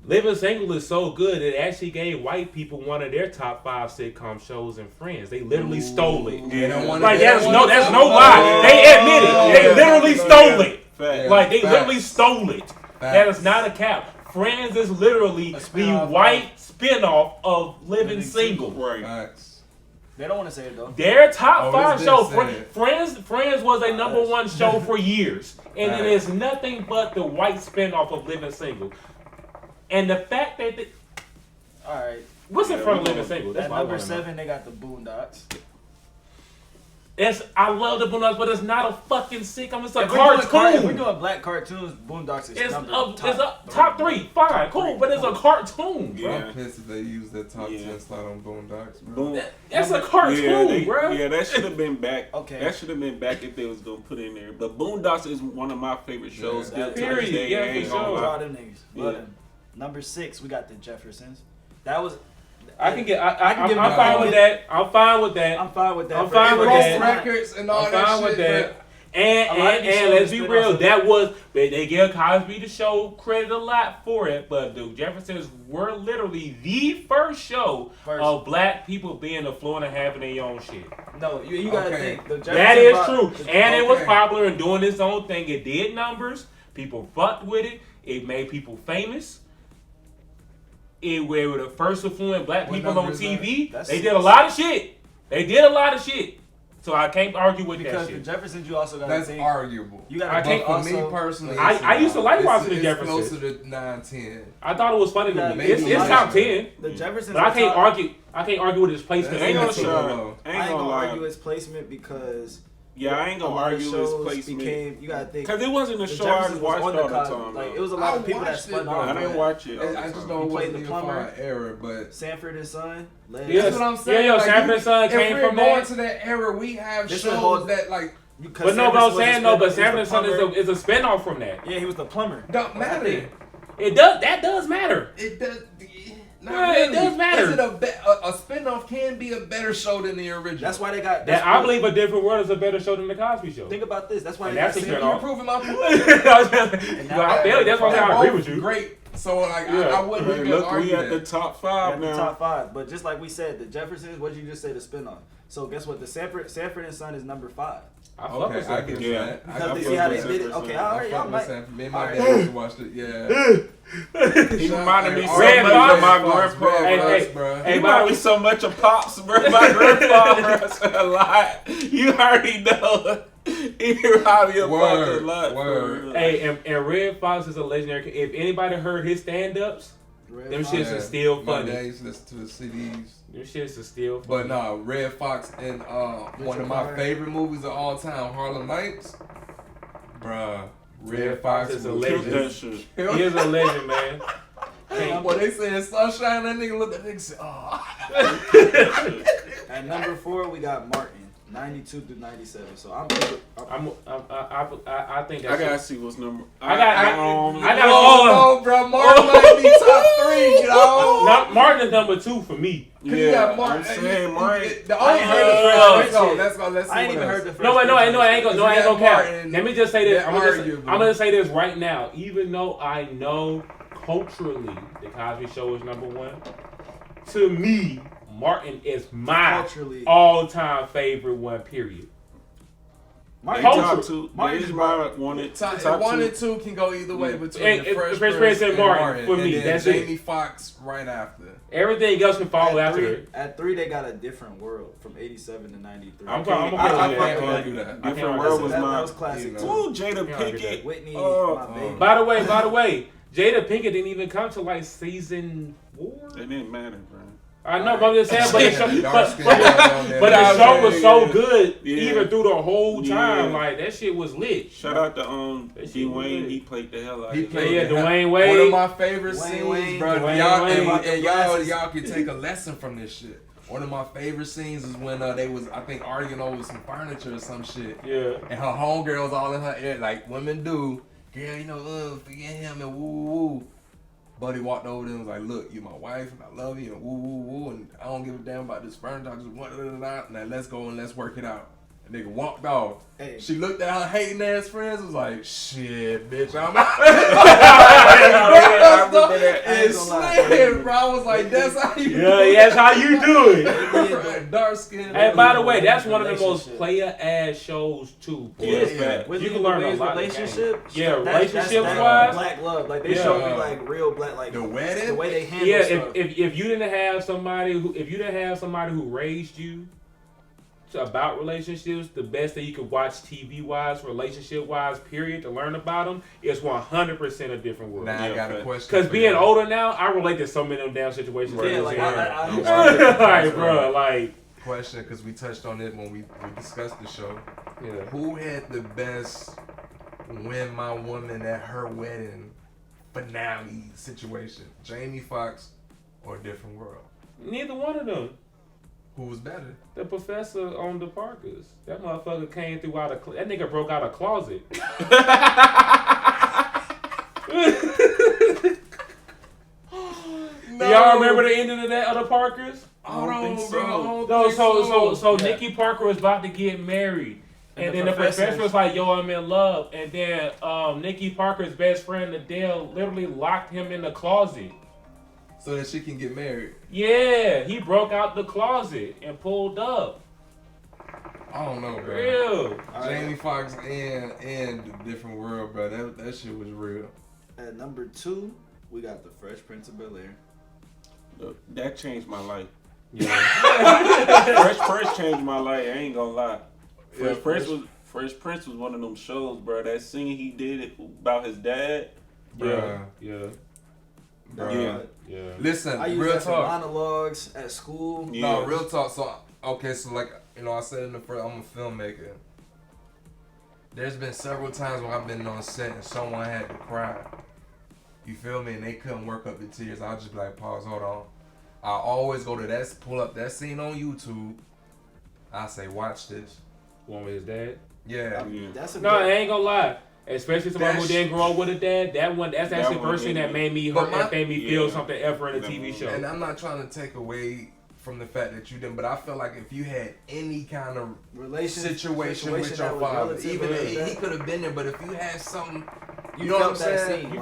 Living Single is so good it actually gave white people one of their top 5 sitcom shows and Friends. They literally stole it. They don't wanna- Like they that's don't no, wanna that's talk no about lie. it. They admit it. They Yeah. literally stole it. Fact. Like they Facts. literally stole it. Facts. That is not a cap. Friends is literally A the spin-off white spinoff of Living Living Single. Right. Facts. They don't want to say it though. Their top Oh, 5 it's show, been said. Friends was a number 1 show for years, and it Facts. is nothing but the white spinoff of Living Single. And the fact that All right. what's in Yeah, front of we Living know. Single? That's At what I number wanna know. 7, they got the Boondocks. I love the Boondocks, but it's not a fucking sitcom. It's a If we're cartoon. doing black cartoons, Boondocks is It's number top 3. Fine, cool, but it's a cartoon, bro. Yeah. I'm pissed if they use that top 10 slot on Boondocks, bro. Boom. That's a cartoon, Yeah, bro. yeah, that should have been back. Okay. That should have been back if they was gonna put in there. But Boondocks is one of my favorite shows. Yeah. Still to Period. this day. Yeah, I ain't for gonna sure. lie. Draw them niggas. Yeah. Love them. Number 6, we got the Jeffersons. That was. I can get. I can give I'm them- fine with that. I'm fine with that. I'm fine with that. I'm for fine It with broke that. records and all I'm that fine shit. with that. And let's be real, that was, they give Cosby the show credit a lot for it, but the Jeffersons were literally the first show of black people being affluent and having their own shit. No, you gotta think. That is true. And it was popular and doing its own thing. It did numbers. People fucked with it. It made people famous. It were the first affluent black people on TV. They did a lot of shit. So I can't argue with that shit. Because the Jeffersons, you also gotta think. That's arguable. You gotta for me personally, I used to like watching the Jeffersons. It's closer to 9-10. I thought it was funny to me. It's top 10. The Jeffersons. But I can't argue with his placement. I ain't I gonna argue his placement because. Yeah, I ain't gonna argue his placement. You gotta think. Because it wasn't a show I watched all the time. Like, it was a lot of people that spun off. I didn't watch it. I just don't want the plumber era, but Sanford and Son. That's what I'm saying. Yeah, Sanford and Son came from that. If we're going to that era, we have shows that like. But no, but I'm saying no. But Sanford and Son is a spinoff from that. Yeah, he was the plumber. Don't matter. It does. That does matter. It does. Really. It does matter. Is it a spinoff can be a better show than the original? That's why they got. That I believe A Different World is a better show than the Cosby Show. Think about this. That's why that's a you're proving my point. I feel it. That's why I agree with you. Great. So like I wouldn't even look, argue we at the top 5 now. The top 5, but just like we said, the Jeffersons. What did you just say? The spinoff. So guess what? The Sanford and Son is number 5. Okay, I get that. Because they see how they did it. Okay, all right, y'all might. Me and my dad used to watch it. Yeah. He reminded me so Red much Fox, of my grandpa. Bro. He reminded me so much of Pops, bro. My grandpa said a lot. You already know. He reminded me of Pops a lot. Word. Hey, and Red Fox is a legendary. If anybody heard his stand-ups, them shits are still funny. My dad used to listen to the CDs. Them shits are still funny. But no, Red Fox and one of my favorite movies of all time, Harlem Nights. Bruh, Red Fox is a legend. Shit. He is a legend, man. Boy, they said sunshine, that nigga looked at that nigga and said, oh. At number 4, we got Martin. 92 through 97. So I think that's. I gotta see what's number. I got. Oh, bro, Martin might be top 3, yo. Martin is number 2 for me. Yeah, Martin. I'm saying Martin. I ain't heard the first. Let's see. I ain't even heard the first. No, I ain't gonna count. Let me just say this. I'm arguable. gonna say this right now. Even though I know culturally the Cosby Show is number 1, to me, Martin is my all-time favorite one, period. Top 2. Martin wanted top 1 and 2 can go either way between the Fresh Prince and Martin. For me, and that's Jamie Foxx right after. Everything else can follow after it. At 3, they got A Different World from 87 to 93. I can't argue that. Different World was that my. was classic too. Ooh, Jada Pinkett. Whitney, my baby. By the way, Jada Pinkett didn't even come to like season 4. It didn't matter, bro. I know, but I'm just saying, but the show was so good even through the whole time. Like, that shit was lit. Shout out to Dwayne. He played the hell out of it. Dwayne Wade. One of my favorite scenes, bro. Y'all can take a lesson from this shit. One of my favorite scenes is when they was, I think, arguing over some furniture or some shit. Yeah. And her homegirls all in her ear, like women do. Girl, you know, forget him and woo woo woo. Buddy walked over there and was like, look, you my wife and I love you and woo woo woo and I don't give a damn about this furniture. I just want it out. Now let's go and let's work it out. And nigga walked off. Hey. She looked at her hating ass friends and was like, shit, bitch, I'm out. And slid, bro. I was like, that's how you do it. Yeah, that's how you do it. Dark skin. Hey, by the way, that's one of the most player ass shows too. Yeah. You can learn a lot. Relationships. Yeah, relationship wise. Black love. Like they showed me like real black, like the wedding, the way they handle stuff. If you didn't have somebody who raised you about relationships, the best that you could watch TV wise, relationship wise, period, to learn about them is 100% A Different World. Now I got a question. Because being older now, I relate to so many of them damn situations. Yeah, like like, bro, like. Question, because we touched on it when we discussed the show. Yeah. Who had the best "When My Woman at Her Wedding" finale situation? Jamie Foxx or Different World? Neither one of them. Who was better? The professor on the Parkers. That motherfucker came through that nigga broke out a closet. No. Y'all remember the ending of the Parkers? I don't think so. So Nikki Parker was about to get married. And then the professor was like, yo, I'm in love. And then Nikki Parker's best friend, Adele, literally locked him in the closet. So that she can get married. Yeah, he broke out the closet and pulled up. I don't know, bro. Real. Jamie Foxx and The Different World, bro. That shit was real. At number 2, we got The Fresh Prince of Bel-Air. That changed my life. Yeah. Fresh Prince changed my life. I ain't gonna lie. Fresh Prince was one of them shows, bro. That scene he did about his dad. Bruh. Yeah. Bruh. Yeah. Listen, I use real that for talk. monologues at school. Yeah. No, real talk. So, okay, so like, you know, I said in the first, I'm a filmmaker. There's been several times when I've been on set and someone had to cry. You feel me? And they couldn't work up the tears. I'll just be like, pause, hold on. I always go to that, pull up that scene on YouTube. I say, watch this. One with his dad? Yeah. That's a No, I ain't gonna lie. Especially somebody who didn't grow up with a dad. That's actually the first thing that made me hurt, that made me feel something ever in a TV show. And I'm not trying to take away from the fact that you didn't, but I feel like if you had any kind of situation with your father, even if he could have been there, but if you had something, you know what I'm saying? You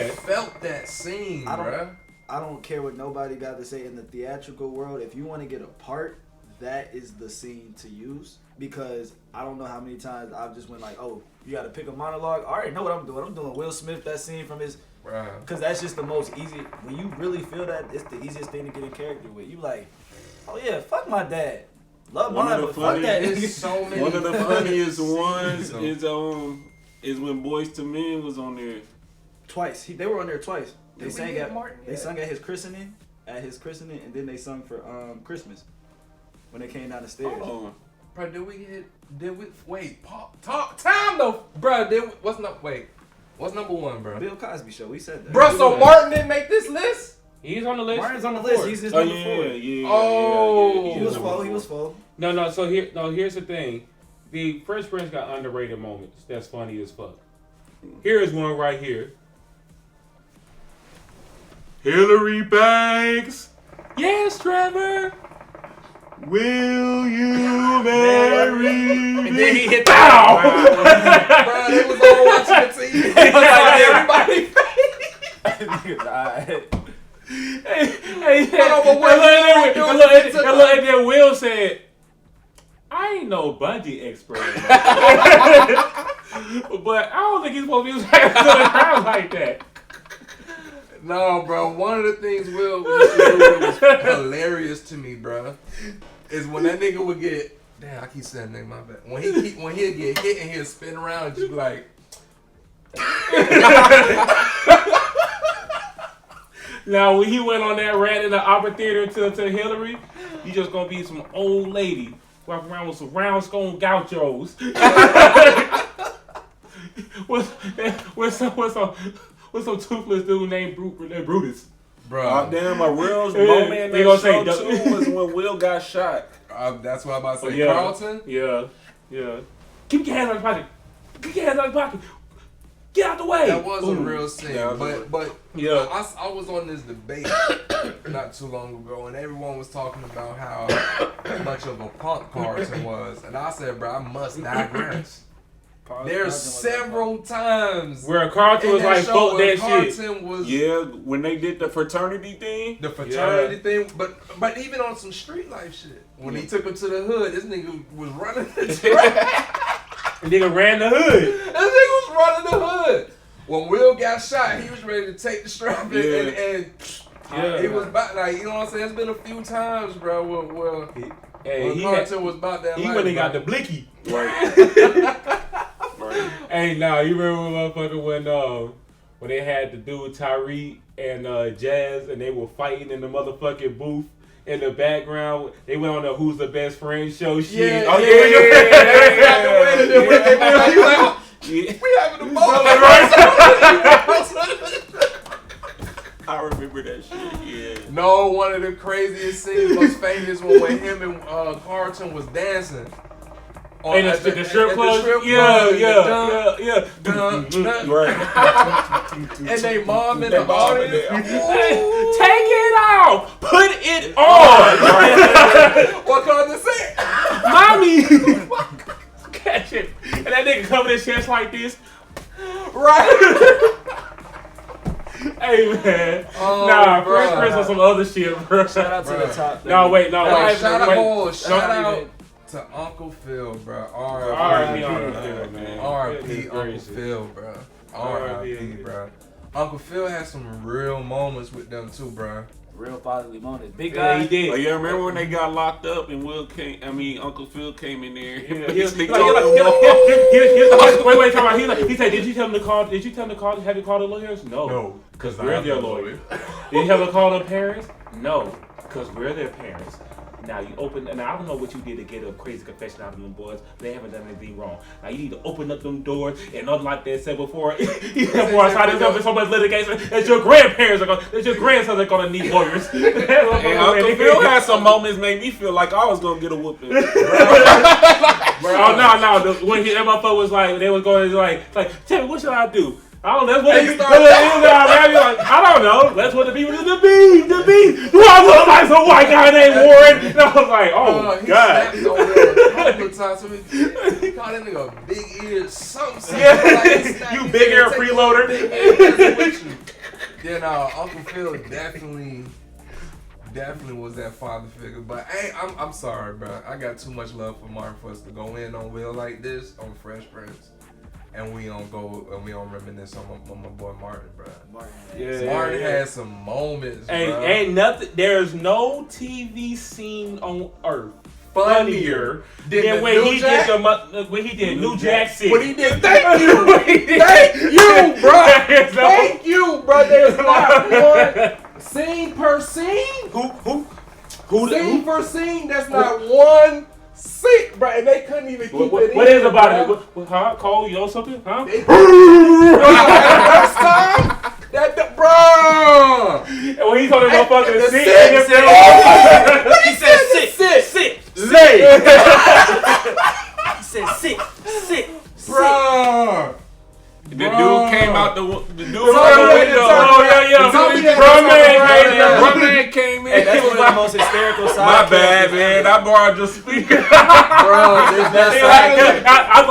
felt that scene, bruh. I don't care what nobody got to say in the theatrical world. If you want to get a part, that is the scene to use. Because I don't know how many times I've just went like, oh, you got to pick a monologue. I already know what I'm doing. I'm doing Will Smith, that scene from his... Because that's just the most easy... When you really feel that, it's the easiest thing to get in character with. You like, oh yeah, fuck my dad. Love mine, but fuck that. One of the funniest ones is when Boys to Men was on there. Twice. They were on there twice. They sung at his christening, and then they sung for Christmas when they came down the stairs. Hold on. Bro, time though, bro. What's number 1, bro? Bill Cosby Show. We said that. Bro, so Martin didn't make this list? He's on the list. Martin's on the list. He's just number 4. He was full. No. So here's the thing. The Fresh Prince got underrated moments. That's funny as fuck. Here's one right here. Hillary Banks. Yes, Trevor. Will you marry me? And then he hit the bow. Bro, they was all watching the TV. It was like everybody. And then Will said, I ain't no bungee expert. But I don't think he's supposed to be to the crowd like that. No, bro. One of the things Will used to do that was hilarious to me, bro, is when that nigga would get... Damn, I keep saying nigga, my bad. When he'd get hit and he'd spin around and just be like... Now, when he went on that rant in the Opera Theater to Hillary, you just gonna be some old lady walking around with some round scone gauchos. What's some toothless dude named Brutus? Bro. Damn, a real moment they gonna say too was when Will got shot. That's what I'm about to say. Carlton? Yeah. Keep your hands on your pocket. Get out the way. That was a real scene. But yeah. I was on this debate not too long ago, and everyone was talking about how much of a punk Carlton was. And I said, bro, I must digress. There's several times where Carlton was like, fuck that shit. When they did the fraternity thing. The fraternity thing, but even on some street life shit. When he took him to the hood, this nigga was running the track. Nigga ran the hood. This nigga was running the hood. When Will got shot, he was ready to take the strap and it was about, like, you know what I'm saying? It's been a few times, bro, where Carlton was about that. He went and got the blicky. Right. Hey, you remember motherfucker when they had the dude Tyree and Jazz and they were fighting in the motherfucking booth in the background? They went on the Who's the Best Friend show shit. Yeah. We having a moment, right? I remember that shit, yeah. No, one of the craziest scenes, most famous one when him and Carlton was dancing. In the strip club? Yeah. Right. And they mom in the audience. Take it off! Put it on! What Carlton say? Mommy! Catch it. And that nigga covered his chest like this. Right. Hey man, Oh, Fresh Prince on some other shit, bro. Shout out to the top. No, wait, no, Hey, wait. shout Don't out even- to Uncle Phil, bro. R.I.P. R.I.P. Uncle Phil, man. R.I.P. Uncle Goodness Phil, bro. R.I.P. R.I.P. bro. Uncle Phil had some real moments with them too, bro. Real fatherly moments. Big Yeah, guy. he did. Oh, you remember when they got locked up and Uncle Phil came in there. Yeah, He he sneaked like, over. wait, time out. He said, did you tell him to call? Did you tell him to call? Have you called the lawyers? No, because we're their lawyers. Did you have to call their parents? No, because we're their parents. Now you open, and I don't know what you did to get a crazy confession out of them boys. They haven't done anything wrong. Now you need to open up them doors, and unlike they said before, before I signed up in so much litigation, that your grandsons are gonna need lawyers. And Uncle Phil had some moments made me feel like I was gonna get a whooping. Oh no! When that motherfucker was like, they was going like, tell me what should I do? I don't know. That's what it is. I don't know. That's what the people do. The bees. Do I look like some white guy named Warren? And I was like, oh He god. snapped on there a couple of times. So he called that nigga big ears, something. Yeah. Like, he snapped You his big ear, air take freeloader. big ears with you. Then Uncle Phil definitely was that father figure. But hey, I'm sorry, bro. I got too much love for Martin for us to go in on Will like this on Fresh Prince. And we don't reminisce on my boy Martin, bro. Martin had some moments, Hey, bro. ain't nothing. There's no TV scene on earth funnier than when he did New Jack City. When he did, thank you, bro. Thank you, bro. There's not one scene per scene. Scene per scene. That's not one. Sick, bro, and they couldn't even keep it in. What is about it? Huh? Cole, you know something? Huh? First time? Bro! And when he told him motherfucker to sit, He said sit. He said sit. Bro! The dude came out the window. Oh, yeah. Bro man came in. That's one of the most hysterical sides. My bad, man. I borrowed your speaker. Bro, there's that side. I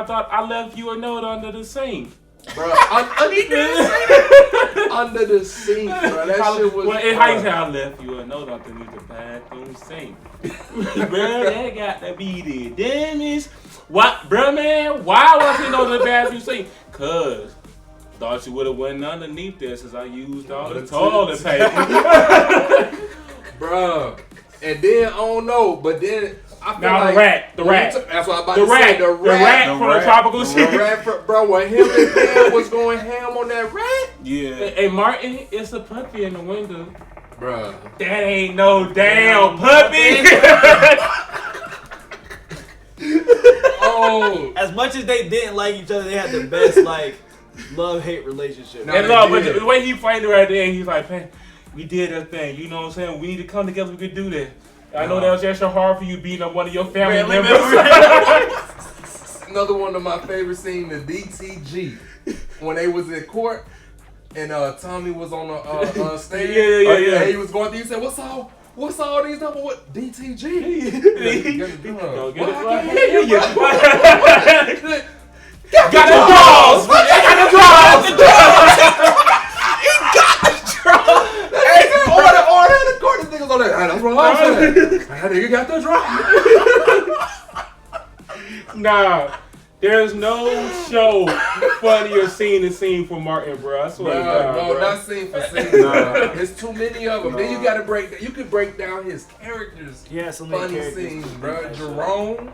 thought I left you a note under the sink. Bro, under the sink, bro. That shit was. How you say I left you a note underneath the bathroom sink? Bro, that got to be the damnest. What, bro, man? Why was it on the bathroom sink? Cause thought you would have went underneath there since I used all the toilet paper. Bro, and then I don't know, but then I feel now like the rat. That's what I'm about The to say. rat from the tropical shit. The rat, bro. When him and Pam was going ham on that rat. Yeah. Hey Martin, it's a puppy in the window. Bro, That ain't no damn puppy. oh, As much as they didn't like each other, they had the best love-hate relationship. No. And love, but the way he framed it right there, and he's like, man, we did that thing. You know what I'm saying? We need to come together. We could do that. I know that was extra hard for you beating up one of your family members. Another one of my favorite scenes, the DTG, when they was in court and Tommy was on the stage. Yeah. And he was going through. He said, "What's all these numbers? What DTG? Go get it Why I right. can't hear you, bro? Got the draws. Order in the court. This nigga's on there. That's what I'm saying. That nigga got the draw. Nah, there's no show funnier scene for Martin, bro. I swear to God, No, bro. not scene for scene. There's too many of them. Then you gotta break. You could break down his characters. Yeah, so many Funny characters. scenes, bro. Jerome.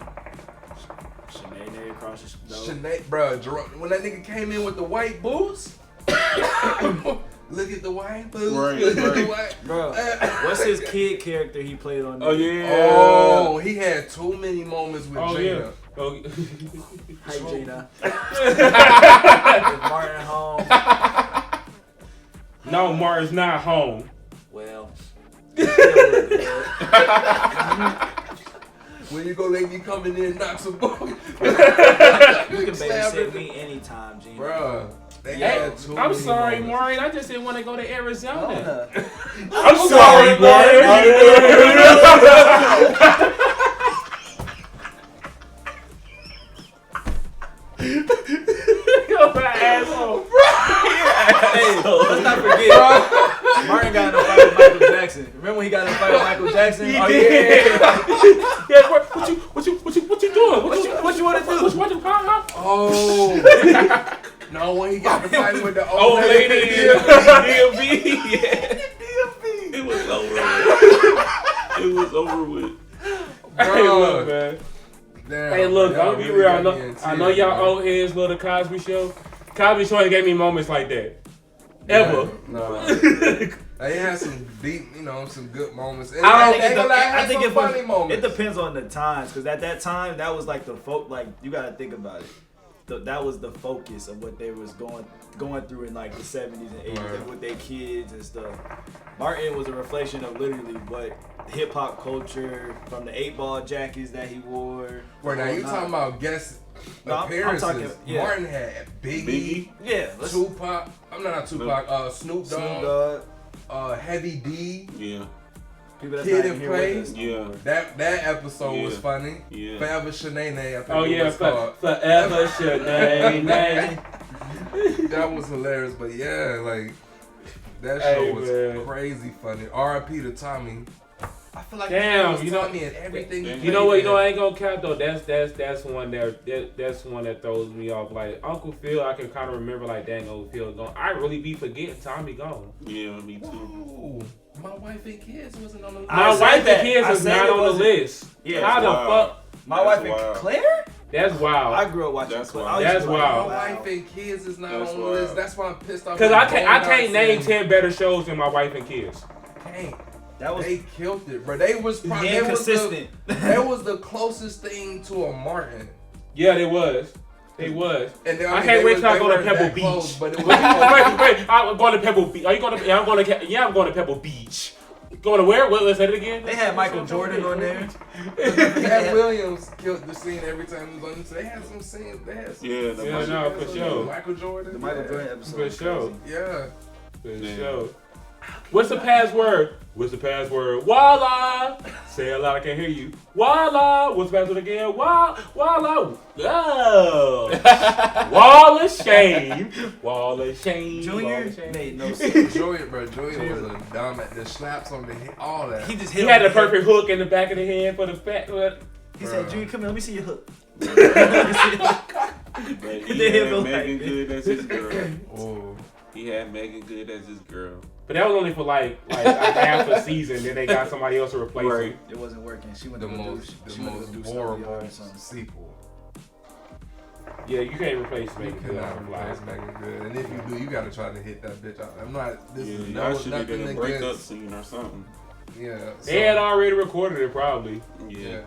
Sinead across the Sinead, bro. Jerome. When that nigga came in with the white boots. Look at the white boots. Right, Look at the right. white. Bro, what's his kid character he played on there? Oh yeah. Oh, he had too many moments with Oh, Gina. yeah. Oh. Hi, Gina. Is Martin home? No, Martin's not home. Well, When you go let me come in there and knock some balls. you can babysit me anytime, Gina. Bruh. They Hey, had too I'm many sorry, moments. Martin. I just didn't want to go to Arizona. I'm sorry, Martin. let's not forget. Martin got in a fight with Michael Jackson. Remember when he got in a fight with Michael Jackson? Oh yeah. Yeah. What you doing? What you want to do? What you Oh. No, when he got the fight with the old lady. DMV. Yeah. It was over. It was over with. Hey, look, man. Damn, Hey, look, y'all don't be really real. got me in I know tears, y'all bro. old heads love the Cosby Show. Cosby Show ain't gave me moments like that. Ever. No. They had some deep, some good moments. And I think it funny moments. It depends on the times, because at that time that was like the you gotta think about it. That was the focus of what they was going through in like the 70s and 80s and with their kids and stuff. Martin was a reflection of literally what hip hop culture, from the 8-ball jackets that he wore. Well, now you talking about guest appearances. I'm talking, yeah. Martin had Biggie. Yeah, Tupac. I'm not Tupac. Snoop Dogg. Heavy D. Yeah. People that's Kid not and even Play. here with us no more. That episode was funny. Yeah. Forever Shanae, I think Oh it yeah, was called. forever Shanae. That was hilarious, but yeah, like that show was crazy funny. R.I.P. to Tommy. I feel like Tommy and everything. You know what? I ain't gonna cap though. That's one that's one that throws me off. Like Uncle Phil, I can kind of remember like, dang, Uncle Phil gone. I really be forgetting Tommy gone. Yeah, me too. Ooh, my wife and kids wasn't on the list. My wife and kids is not on the list. Yeah, how the fuck? My wife and Claire? That's wild. I grew up watching Claire. That's wild. My wife and kids is not on the list. That's why I'm pissed off. Because I can't name 10 better shows than My Wife and Kids. Can't. That was they killed it, bro. They was probably inconsistent. That was the closest thing to a Martin. Yeah, they was. They was. And then, I can't wait till I go to Pebble Beach. Close, but it was wait. I'm going to Pebble Beach. Are you going to? Yeah, I'm going to Pebble Beach. Going to where? Let's say it again. They had Michael Jordan on there. Cat Williams killed the scene every time he was on. So they had some scenes. For sure. Michael Jordan. The Michael Jordan episode. For sure. Yeah. For sure. What's the password? Voila! Say it loud, I can't hear you. Voila! What's the password again? Voila! Oh! Wall of shame. Wall of shame. Junior made no sense. Junior was a dumb at the slaps on the head, all that. He just He had the perfect hook in the back of the head for the fat. He said, Junior, come here, let me see your hook. But he had Megan Good as his girl. Oh. He had Megan Good as his girl. But that was only for like half a season. Then they got somebody else to replace him. It wasn't working. She went The to most horrible sequel. Yeah, you can't replace You Megan Good. cannot replace Megan Good. And if you do, you gotta try to hit that bitch out. I'm not. This is y'all should have nothing done a breakup against. scene or something. Yeah. They had already recorded it, probably. Yeah.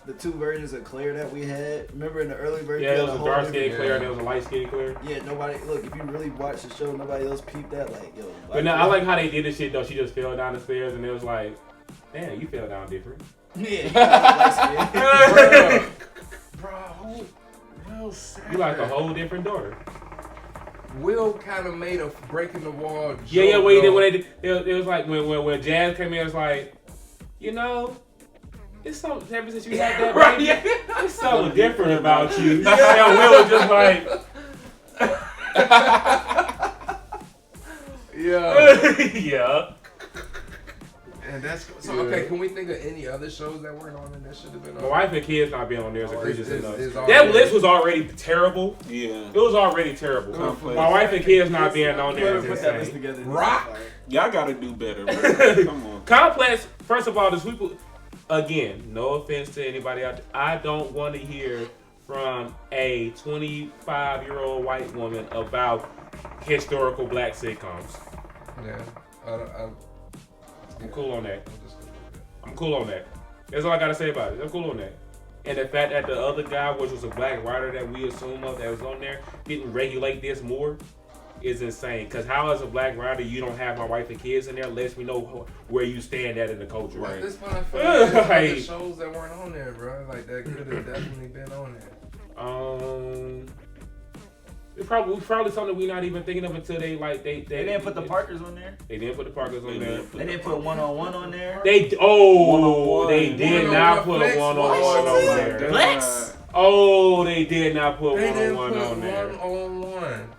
The two versions of Claire that we had. Remember in the early version? Yeah, there was a dark skinned Claire and there was a light skinned Claire. Yeah, nobody. Look, if you really watch the show, nobody else peeped that. Like, yo. But now I like how they did this shit though. She just fell down the stairs and it was like, damn, you fell down different. Yeah. Bro, You like a whole different daughter. Will kind of made a breaking the wall. Yeah. When it was like when Jazz came in, it was like, it's something ever since you had that baby. It's something different about you. And Will was just like, yeah. And that's so. Okay, can we think of any other shows that weren't on and that should have been on? My Wife and Kids not being on there is egregious enough. It's That list was already terrible. Yeah. It was already terrible. My Wife and Kids not being on there is Put that list insane. together. Rock. Y'all gotta do better, bro. Come on. Complex. First of all, the people. Again, no offense to anybody out there. I don't want to hear from a 25-year-old white woman about historical black sitcoms. Yeah. I'm cool on that. I'm cool on that. That's all I gotta say about it. I'm cool on that. And the fact that the other guy, which was a black writer that we assume of that was on there, didn't regulate this more is insane. Because how as a black writer you don't have My Wife and Kids in there lets me know where you stand at in the culture. At Right? this point, I feel like there's other shows that weren't on there, bro. Like that could have definitely been on there. It's probably something we're not even thinking of until they didn't put the Parkers on there. They didn't put the Parkers on there. They didn't put one-on-one on there. They did not put a one-on-one on there. Flex? Oh, they did not put one-on-one on there. One-on-one.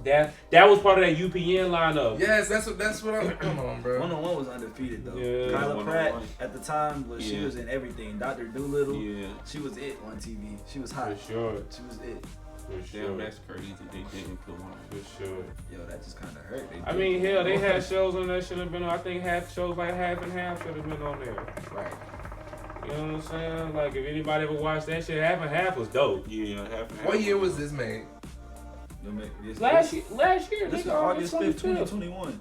That was part of that UPN lineup. Yes, that's what I'm. Come on, bro. 101 was undefeated though. Yeah. Kyla Pratt 101. at the time she was in everything. Dr. Doolittle. Yeah. She was it on TV. She was hot. For sure. She was it. For sure. Damn, that's crazy. They didn't put one. For sure. Yo, that just kind of hurt. I mean, hell, they had shows on that should have been on. I think shows like Half and Half should have been on there. Right. You know what I'm saying? Like, if anybody ever watched that shit, Half and Half was dope. Yeah, half and half. What year was this made? Last year. This is nigga, August 5th, 2012. 2021.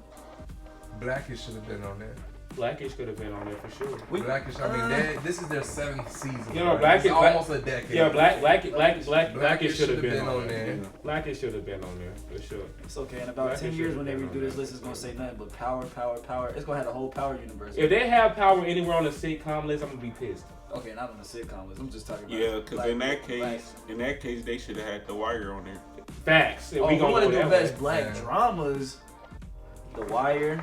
Blackish should have been on there. Blackish could have been on there for sure. Blackish, I mean, this is their 7th season. You know, right? Blackish, It's almost a decade. Yeah, Blackish should have been on there. there. Blackish should have been on there for sure. It's okay. In about Blackish 10 years, when they should've redo been this on list, it's gonna say nothing but power, power, power. It's gonna have the whole power universe. If they have power anywhere on the sitcom list, I'm gonna be pissed. Okay, not on the sitcom list. I'm just talking about. Yeah, because in that black- case, they should have had The Wire on there. Facts. Oh, we gonna want to go do that best way. black dramas. The Wire.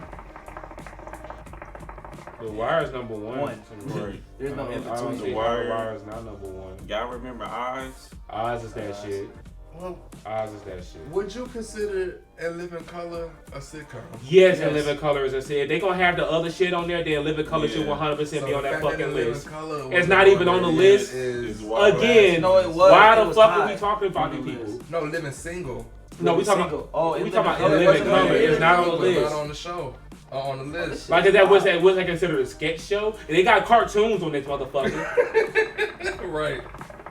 The Wire's number one. Right. There's no in I don't between. think The Wire. The Wire's not number one. Y'all remember Eyes? Oz is that shit. Well, Oz is that shit. would you consider In Living Color a sitcom? Yes, and Living Color, as I said. They gonna have the other shit on there, then Living Color should Yeah. 100% be So on the that fact that fucking In Living list. Color was It's not even on the there list. is wild. Again, No, it was. why It the was fuck high. are we talking about On these the people? list. No, Living Single. No, we talking Single. about. Oh, we In talking about Living In Color. Living It wasn't Color. on It's not on the But not list. on the show. On the list. Like was that considered a sketch show? And they got cartoons on this motherfucker. Right.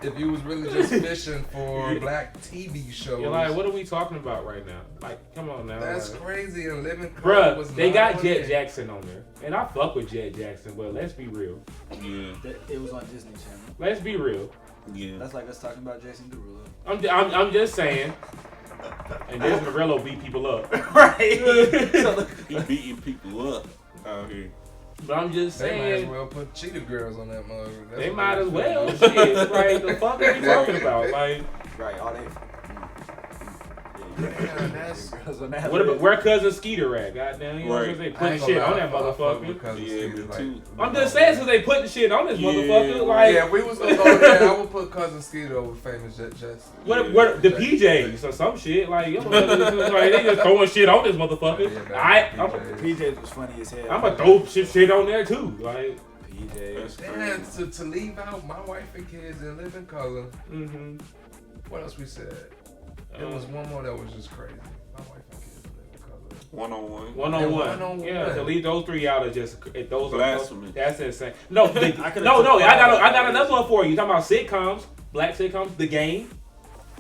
If you was really just fishing for black TV shows. You're like, what are we talking about right now? Like, come on now. That's like, crazy. And Living Color was bruh, they not got on Jet there. Jackson on there. And I fuck with Jet Jackson, but let's be real. Yeah. It was on Disney Channel. Let's be real. Yeah. That's like us talking about Jason Derulo. I'm just saying. And Jason Derulo beat people up. Right. He beating people up out here. But I'm just They might as saying. well put Cheetah Girls on that mug. That's They what might they as well. feel. Shit. Like, the fuck are we talking about? Like, Right. All they. Yeah, that's. what about where cousin Skeeter at? Goddamn, you know what I'm saying? They I ain't putting gonna shit lie, on that I fuck motherfucker. because Yeah, Steve me is too. I'm just saying, since they putting shit on this Yeah, motherfucker, like, Yeah, if we was gonna go there, I would put Cousin Skeeter over Famous Jet Jackson. what the PJs or some shit, like, you know, like they just throwing shit on this motherfucker. I'm PJs was funny as hell. gonna throw shit on there too, like. PJs. And to leave out My Wife and Kids and Live in Color. Mm-hmm. What else we said? There was one more that was just crazy. My Wife and Kids and Live in Color. 101. One-on-one. Yeah, to leave those three out of just those Blasphemy. that's insane. No, I could've no, took I got all another one for you. You talking about sitcoms, black sitcoms, The Game.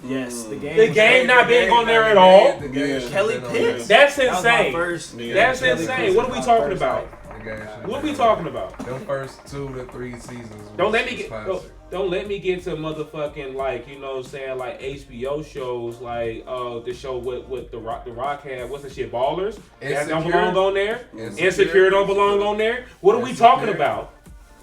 Yes, the game. The Game not being on there at all. The Game Yeah. should've Kelly been on Pitts. there. That's That was my insane. first. Yeah. That's Kelly insane. Pitts What are was we my talking first, about? The Game should've What are been we on talking there. about? Them first 2 to 3 seasons. Don't let was me get classic. don't let me get to motherfucking like, you know what I'm saying, like HBO shows like the show with the Rock had, what's the shit, Ballers? That don't Insecure. belong on there. Insecure. Insecure don't belong on there. What are we talking Insecure. about?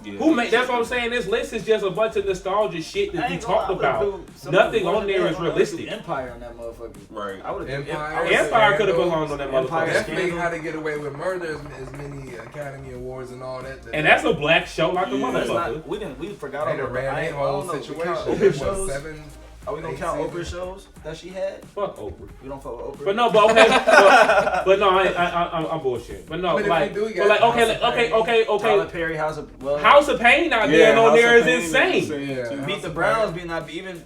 Yeah. Who made? That's what I'm saying. This list is just a bunch of nostalgia shit that we talked about. Nothing Nothing on there is realistic. Empire on that motherfucker. Right. I would have. Empire. Empire could have belonged on that Empire. motherfucker. Definitely Scandal. How to Get Away with Murder as many Academy Awards and all that. And that's a black show like a Yeah. That's motherfucker. not, we forgot They all done ran I that don't whole know. We situation. count What, Oprah shows. 7? Are we gonna 8 count Oprah seasons? shows that she had? Fuck Oprah. We don't fuck with Oprah. But no, but okay, but no, I'm bullshit. But no, But if like, we do, we but like, got okay, Tyler Perry, House of House of Pain not being Yeah, on House there of is Pain insane. Yeah. too. Meet the Browns being not be even.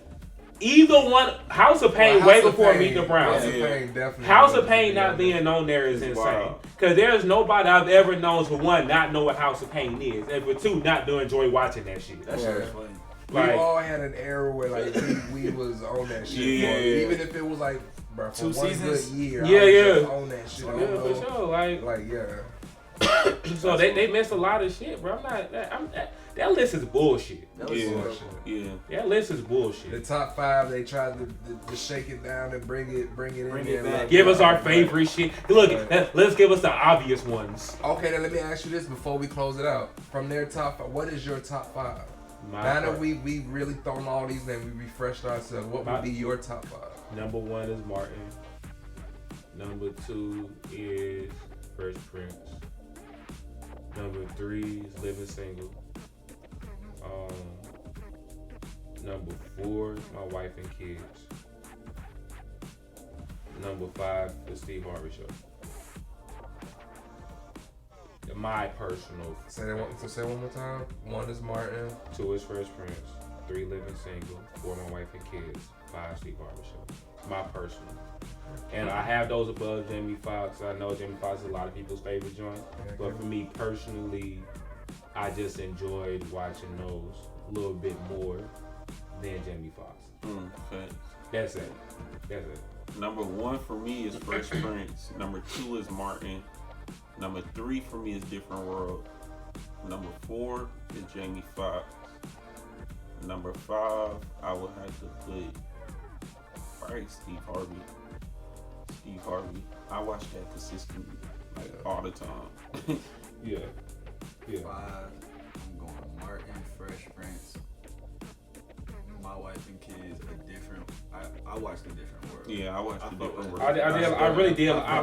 Either one, House of Pain Well, way House of before Pain- Meet the Browns. House of Yeah. Pain definitely. House of needs Pain to be not on being on there is It's insane. wild. Because there's nobody I've ever known to one not know what House of Pain is, and for two not to enjoy watching that shit. That shit was funny. We Like, all had an era where like we was on that shit. Yeah. Even if it was like, bro, for 2 one seasons? good year. Yeah, I was yeah. just on that shit. I yeah, don't for know. sure. Like, Like yeah. so they missed a lot of shit, bro. That list is bullshit. That was Yeah. Bullshit. Yeah. That list is The bullshit. top 5, they tried to shake it down and bring it in Bring there. it back. like, Give us our like, favorite shit. Look, Right. let's give us the obvious ones. Okay, then let me ask you this before we close it out. From their top 5, what is your top 5? My Now that part. we really thrown all these names, we refreshed ourselves. What My- would be your top 5? Number 1 is Martin. Number 2 is Fresh Prince. Number 3 is Living Single. Number 4 is My Wife and Kids. number 5, the Steve Harvey Show. My personal. Say one more time. 1 is Martin. 2 is Fresh Prince. 3 Living Single. 4 My Wife and Kids. 5 Steve Harvey Show. My personal. And I have those above Jamie Foxx. I know Jamie Foxx is a lot of people's favorite joint. But for me personally, I just enjoyed watching those a little bit more than Jamie Foxx. Facts. That's it. Number 1 for me is Fresh Prince. Number 2 is Martin. Number 3 for me is Different World. Number 4 is Jamie Foxx. Number 5, I would have to put probably Steve Harvey. I watch that consistently, like all the time. Yeah. 5, I'm going Martin, Fresh Prince, My Wife and Kids, I watched A Different World. Yeah, I watched The Different World. I really did. I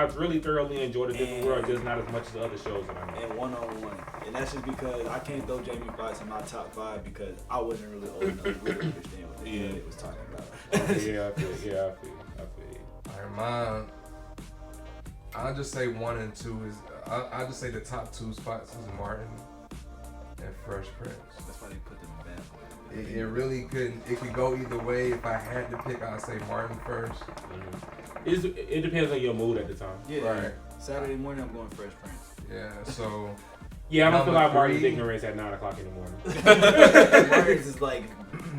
really thoroughly enjoyed The Different World, just not as much as the other shows that I know. And one-on-one. And that's just because I can't throw Jamie Foxx in my top 5 because I wasn't really old enough to really understand what the hell it was talking about. I feel you. Alright, mine. I'll just say 1 and 2 is. I'll just say the top 2 spots is Martin and Fresh Prince. That's why they put them in bad boys. It really couldn't. It could go either way. If I had to pick, I'd say Martin first. It depends on your mood at the time. Yeah. Right. Saturday morning, I'm going Fresh Prince. Yeah. So. Yeah, I don't feel like Number Martin's 3. ignorance at 9 o'clock in the morning. Martin's is like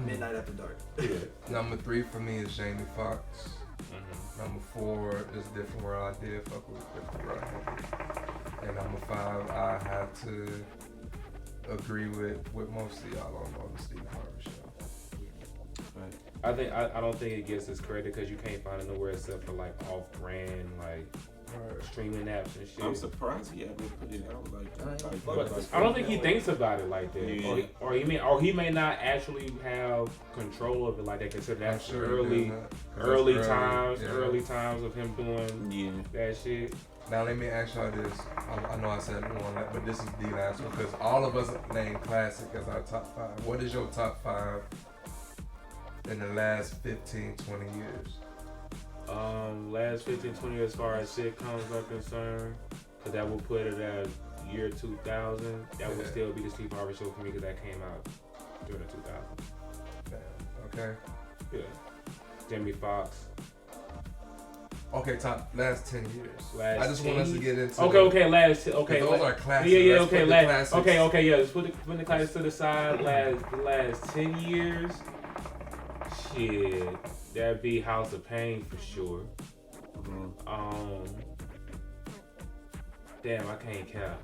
midnight after dark. Yeah. Number 3 for me is Jamie Foxx. Number 4 is Different World. I did fuck with Different World. And number 5, I have to agree with most of y'all on the Steve Harvey Show. I don't think it gets this credit because you can't find it nowhere except for like off-brand like streaming apps and shit. I'm surprised he haven't put it out like that. But I don't think he thinks about it like that, Yeah. or he may not actually have control of it like that. Consider that's sure early times of him doing that shit. Now let me ask y'all this. I know I said one, but this is the last one because all of us named classic as our top 5. What is your top 5 in the last 15, 20 years? Last 15, 20 years as far as sitcoms are concerned, because that would put it at year 2000. That would still be the Steve Harvey Show for me because that came out during the 2000s. Okay. Yeah. Jamie Foxx. Okay, top last 10 years. Last I just want us to get into. Okay. Those are classics. Yeah. Let's put the classics. Okay. Yeah. Let's put the classics to the side. Last 10 years. Shit, that'd be House of Pain for sure. Damn, I can't count.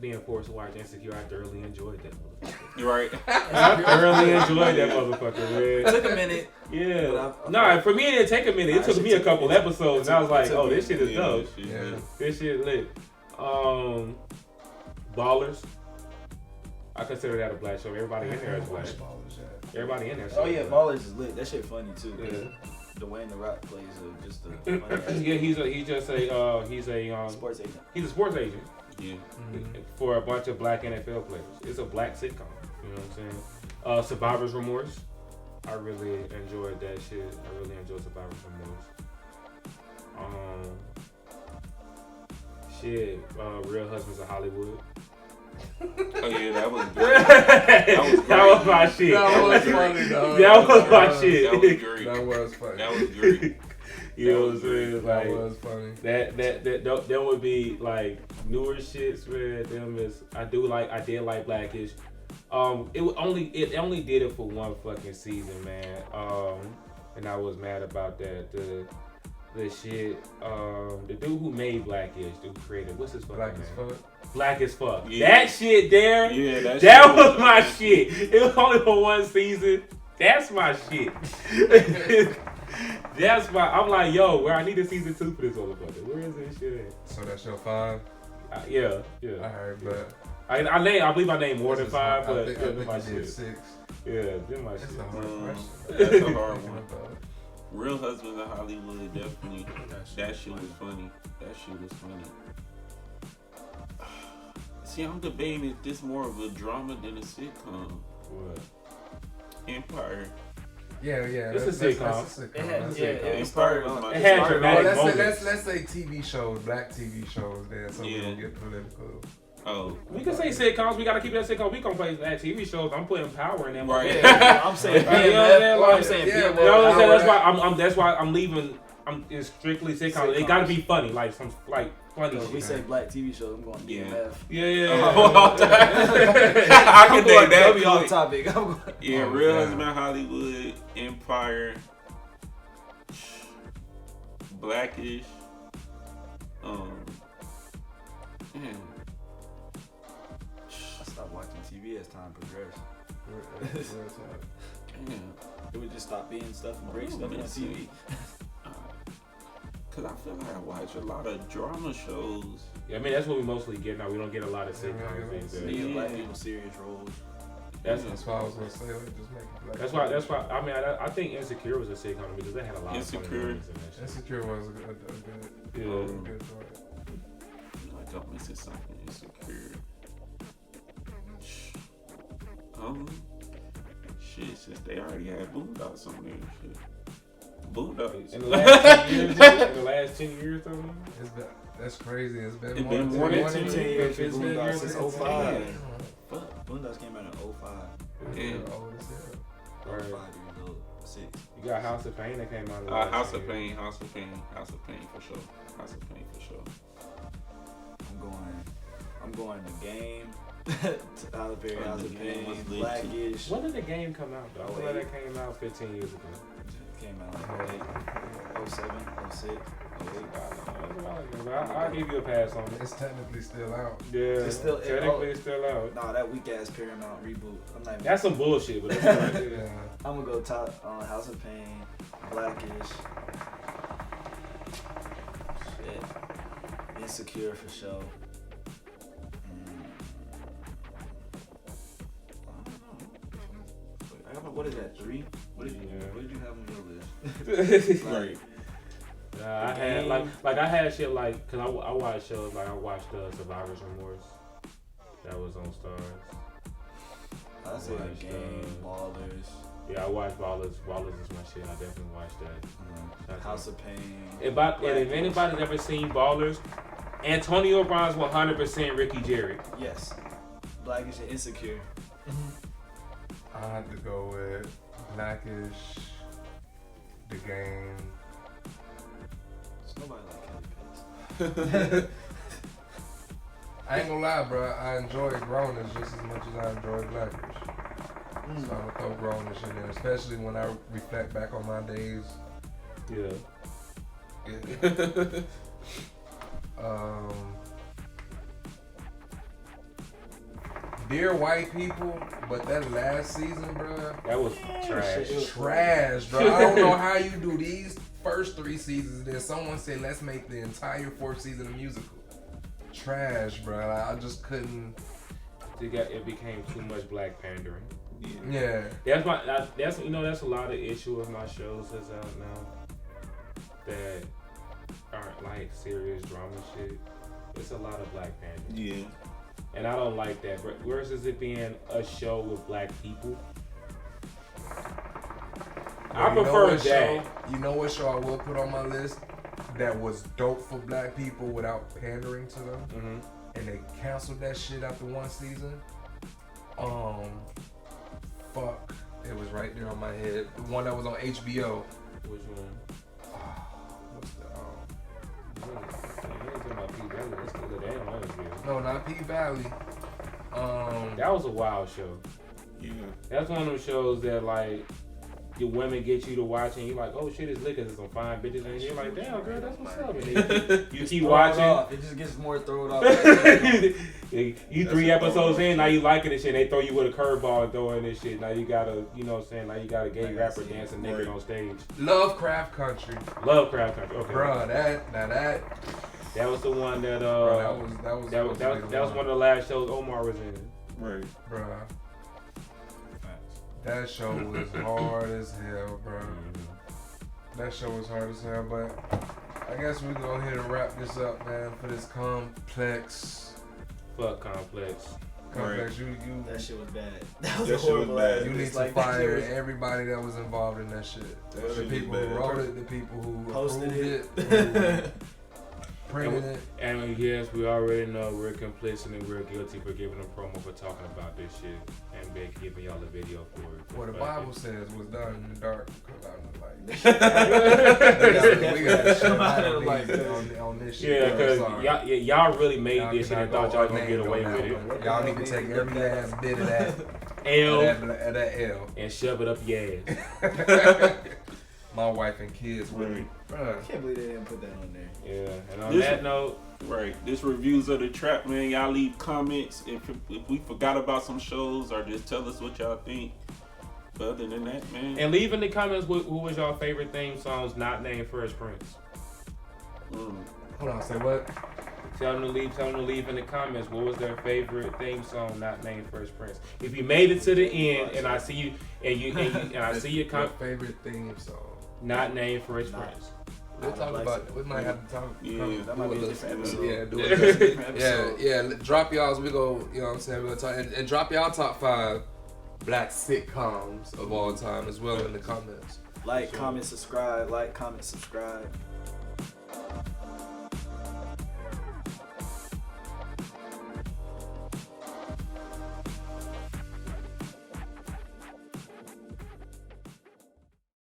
Being forced to watch Insecure, I thoroughly enjoyed that motherfucker. You're right. I thoroughly enjoyed that motherfucker, man. It took a minute. Yeah. No, for me it didn't take a minute. It took me a couple episodes, and I was like, oh, this shit is dope. This shit lit. Ballers. I consider that a black show. Everybody in there is black. Everybody in there. Oh yeah, Ballers is lit. That shit funny too. Yeah. Dwayne The Rock plays just a funny Yeah, he's a sports agent. He's a sports agent. Yeah. For a bunch of black NFL players. It's a black sitcom. You know what I'm saying? Survivor's Remorse. I really enjoyed that shit. I really enjoyed Survivor's Remorse. Real Husbands of Hollywood. Oh yeah, that was great. That was my shit. That was funny, though. That was my shit. That was great. That was funny. That was great. You know what I'm saying? That Like, was funny. That would be like newer shits, man. Them is I did like Blackish. It only did it for one fucking season, man. And I was mad about that. The shit. The dude who made Blackish, who created what's his fucking Black name? as fuck. Black as fuck. Yeah. That shit there. Yeah, that was my shit. It was only for one season. That's my shit. I'm like, yo, where I need a season 2 for this motherfucker. Where is this shit at? So that's your 5? Yeah. Alright, but I believe I named more than 5, but I think my you did shit. 6. Yeah, them my That's shit. a hard question. That's a hard one. Real Husbands of Hollywood, definitely. That shit was funny. See, I'm debating if this more of a drama than a sitcom. What? Empire. Yeah. It's a sitcom. It had, That's yeah, it. it Empire started was on. my- It had Empire- dramatic Well, moments. let's say TV shows, black TV shows. Then so we Yeah. don't get political. Oh, We can say sitcoms. We gotta keep that sitcom. We gonna play that TV shows. I'm putting power in them. Right. Yeah, I'm saying, You know what I'm saying? I'm Like, saying, yeah, yeah, well, You know what I'm saying? Howard, That's why I'm leaving. It's strictly sitcoms. It gotta be funny, like some funny if we shit. say black TV show, I'm going BMF. Yeah. I can dig that. Be off topic. I'm going. Yeah, Oh, Real yeah. Husband Hollywood, Empire, Blackish, man. I stopped watching TV as time progressed. Damn. It would just stop being stuff and break Oh, stuff on man, TV. Cause I feel like I watch a lot of drama shows. Yeah, I mean that's what we mostly get now. We don't get a lot of sitcoms these days. Niggas, black people serious roles. That's That's why I was gonna say, like, just make it black. That's why. I mean, I think Insecure was a sitcom because they had a lot of funny Insecure. moments in that shit. Insecure was a good Yeah. joint. Like I'm missing something. Insecure. Shit, since they already had Boondocks on there and shit. Boondocks. In the last 10 years, in the last 10 years, though. It's been, that's crazy. It's been It's more been than more 10 than years. 10 years. It's been Boondocks years since since 05. Fuck. Boondocks came out in 05. Yeah. Old as hell. Right. 5 years old. 6. You got House of Pain that came out. In the last House 10 of years. Pain, House of Pain, House of Pain for sure. House of Pain for sure. I'm going the Game. Tyler Perry, House of The Game Pain, was lit, too. Blackish. When did the game come out, though? I feel like that came out 15 years ago. Came out in 07, 06, 08. I'll give you a pass on it. It's technically still out. Yeah, It's still- technically it's still out. Nah, that weak ass Paramount reboot. I'm not even. That's some bullshit, but that's right there. Yeah. I'm gonna go top on House of Pain, Blackish. Shit. Insecure for sure. I don't know. What is that? 3? What did you have on your list? Right. I had I had shit like, cause I watched shows like I watched Survivor's Remorse. That was on Stars. I say watched, the Game, Ballers. Yeah, I watched Ballers. Ballers is my shit. I definitely watched that. House of Pain. If anybody's ever seen Ballers, Antonio Brown's 100% Ricky Jerry. Yes. Blackish and Insecure. I had to go with Blackish, The Game. There's nobody like Kelly Pace. I ain't gonna lie, bro. I enjoy Grownish just as much as I enjoy Blackish. So I'm gonna throw Grownish in there, especially when I reflect back on my days. Yeah. Yeah. Dear White People, but that last season, bro, That was trash. trash, bro. I don't know how you do these first 3 seasons. Then someone said, let's make the entire 4th season a musical. Trash, bro. I just couldn't. It became too much black pandering. Yeah. That's a lot of issue with my shows that's out now that aren't like serious drama shit. It's a lot of black pandering. Yeah. And I don't like that. Versus it being a show with black people. I prefer that. You know what show I will put on my list that was dope for black people without pandering to them? Mm-hmm. And they canceled that shit after 1 season. Fuck. It was right there on my head. The one that was on HBO. Which one? What's the No, not P Valley. That was a wild show. Yeah. That's one of them shows that like your women get you to watch and you're like, oh shit, it's lit 'cause it's some fine bitches and you're like, damn girl, that's what's up. And then you keep watching. It just gets more thrown off. You 3 episodes in, now you liking this shit. They throw you with a curveball and throw in this shit. Now you got a, you know what I'm saying? Now you got a gay rapper dancing naked on stage. Lovecraft Country. Lovecraft Country. Okay. Bruh, that was the one that that was one of the last shows Omar was in. Right. Bruh. That show was hard as hell, bro. That show was hard as hell, but I guess we go ahead and wrap this up, man, for this complex. Fuck complex. Complex, you That shit was bad. That was That a shit was horrible bad. ass. you need It's to like, that fire shit everybody that was involved in that shit. That The shit people was who bad. wrote it, the people who Posted approved it. who printed it. And yes, we already know we're complicit and we're guilty for giving them promo for talking about this shit and been giving y'all a video for it. What the But Bible says was done in the dark comes out in the light. shit. we got to shut Come out out of the light. on this shit. Yeah, I'm because sorry. y'all really made Y'all this shit and cannot thought y'all go gonna get unnamed away on with that it. one. Y'all need to take every last bit of that L that L. and shove it up your ass. My wife and kids with me. I can't believe they didn't put that on there. Yeah, and on This- that note, Right. This reviews of the trap, man. Y'all leave comments if we forgot about some shows, or just tell us what y'all think. But other than that, man. and leave in the comments who was your favorite theme songs not named Fresh Prince. Hold on, say what? Tell them to leave in the comments what was their favorite theme song not named Fresh Prince. If you made it to the end and I see you and I see your Your favorite theme song. not named Fresh Prince. We'll talk about it. We might have to talk. Yeah, That might be a different episode. Yeah, do Different it. Yeah, episode. yeah. Drop y'all's. We go. You know what I'm saying? We're gonna talk and drop y'all top 5 black sitcoms of all time as well in the comments. Like, comment, subscribe. Like, comment, subscribe.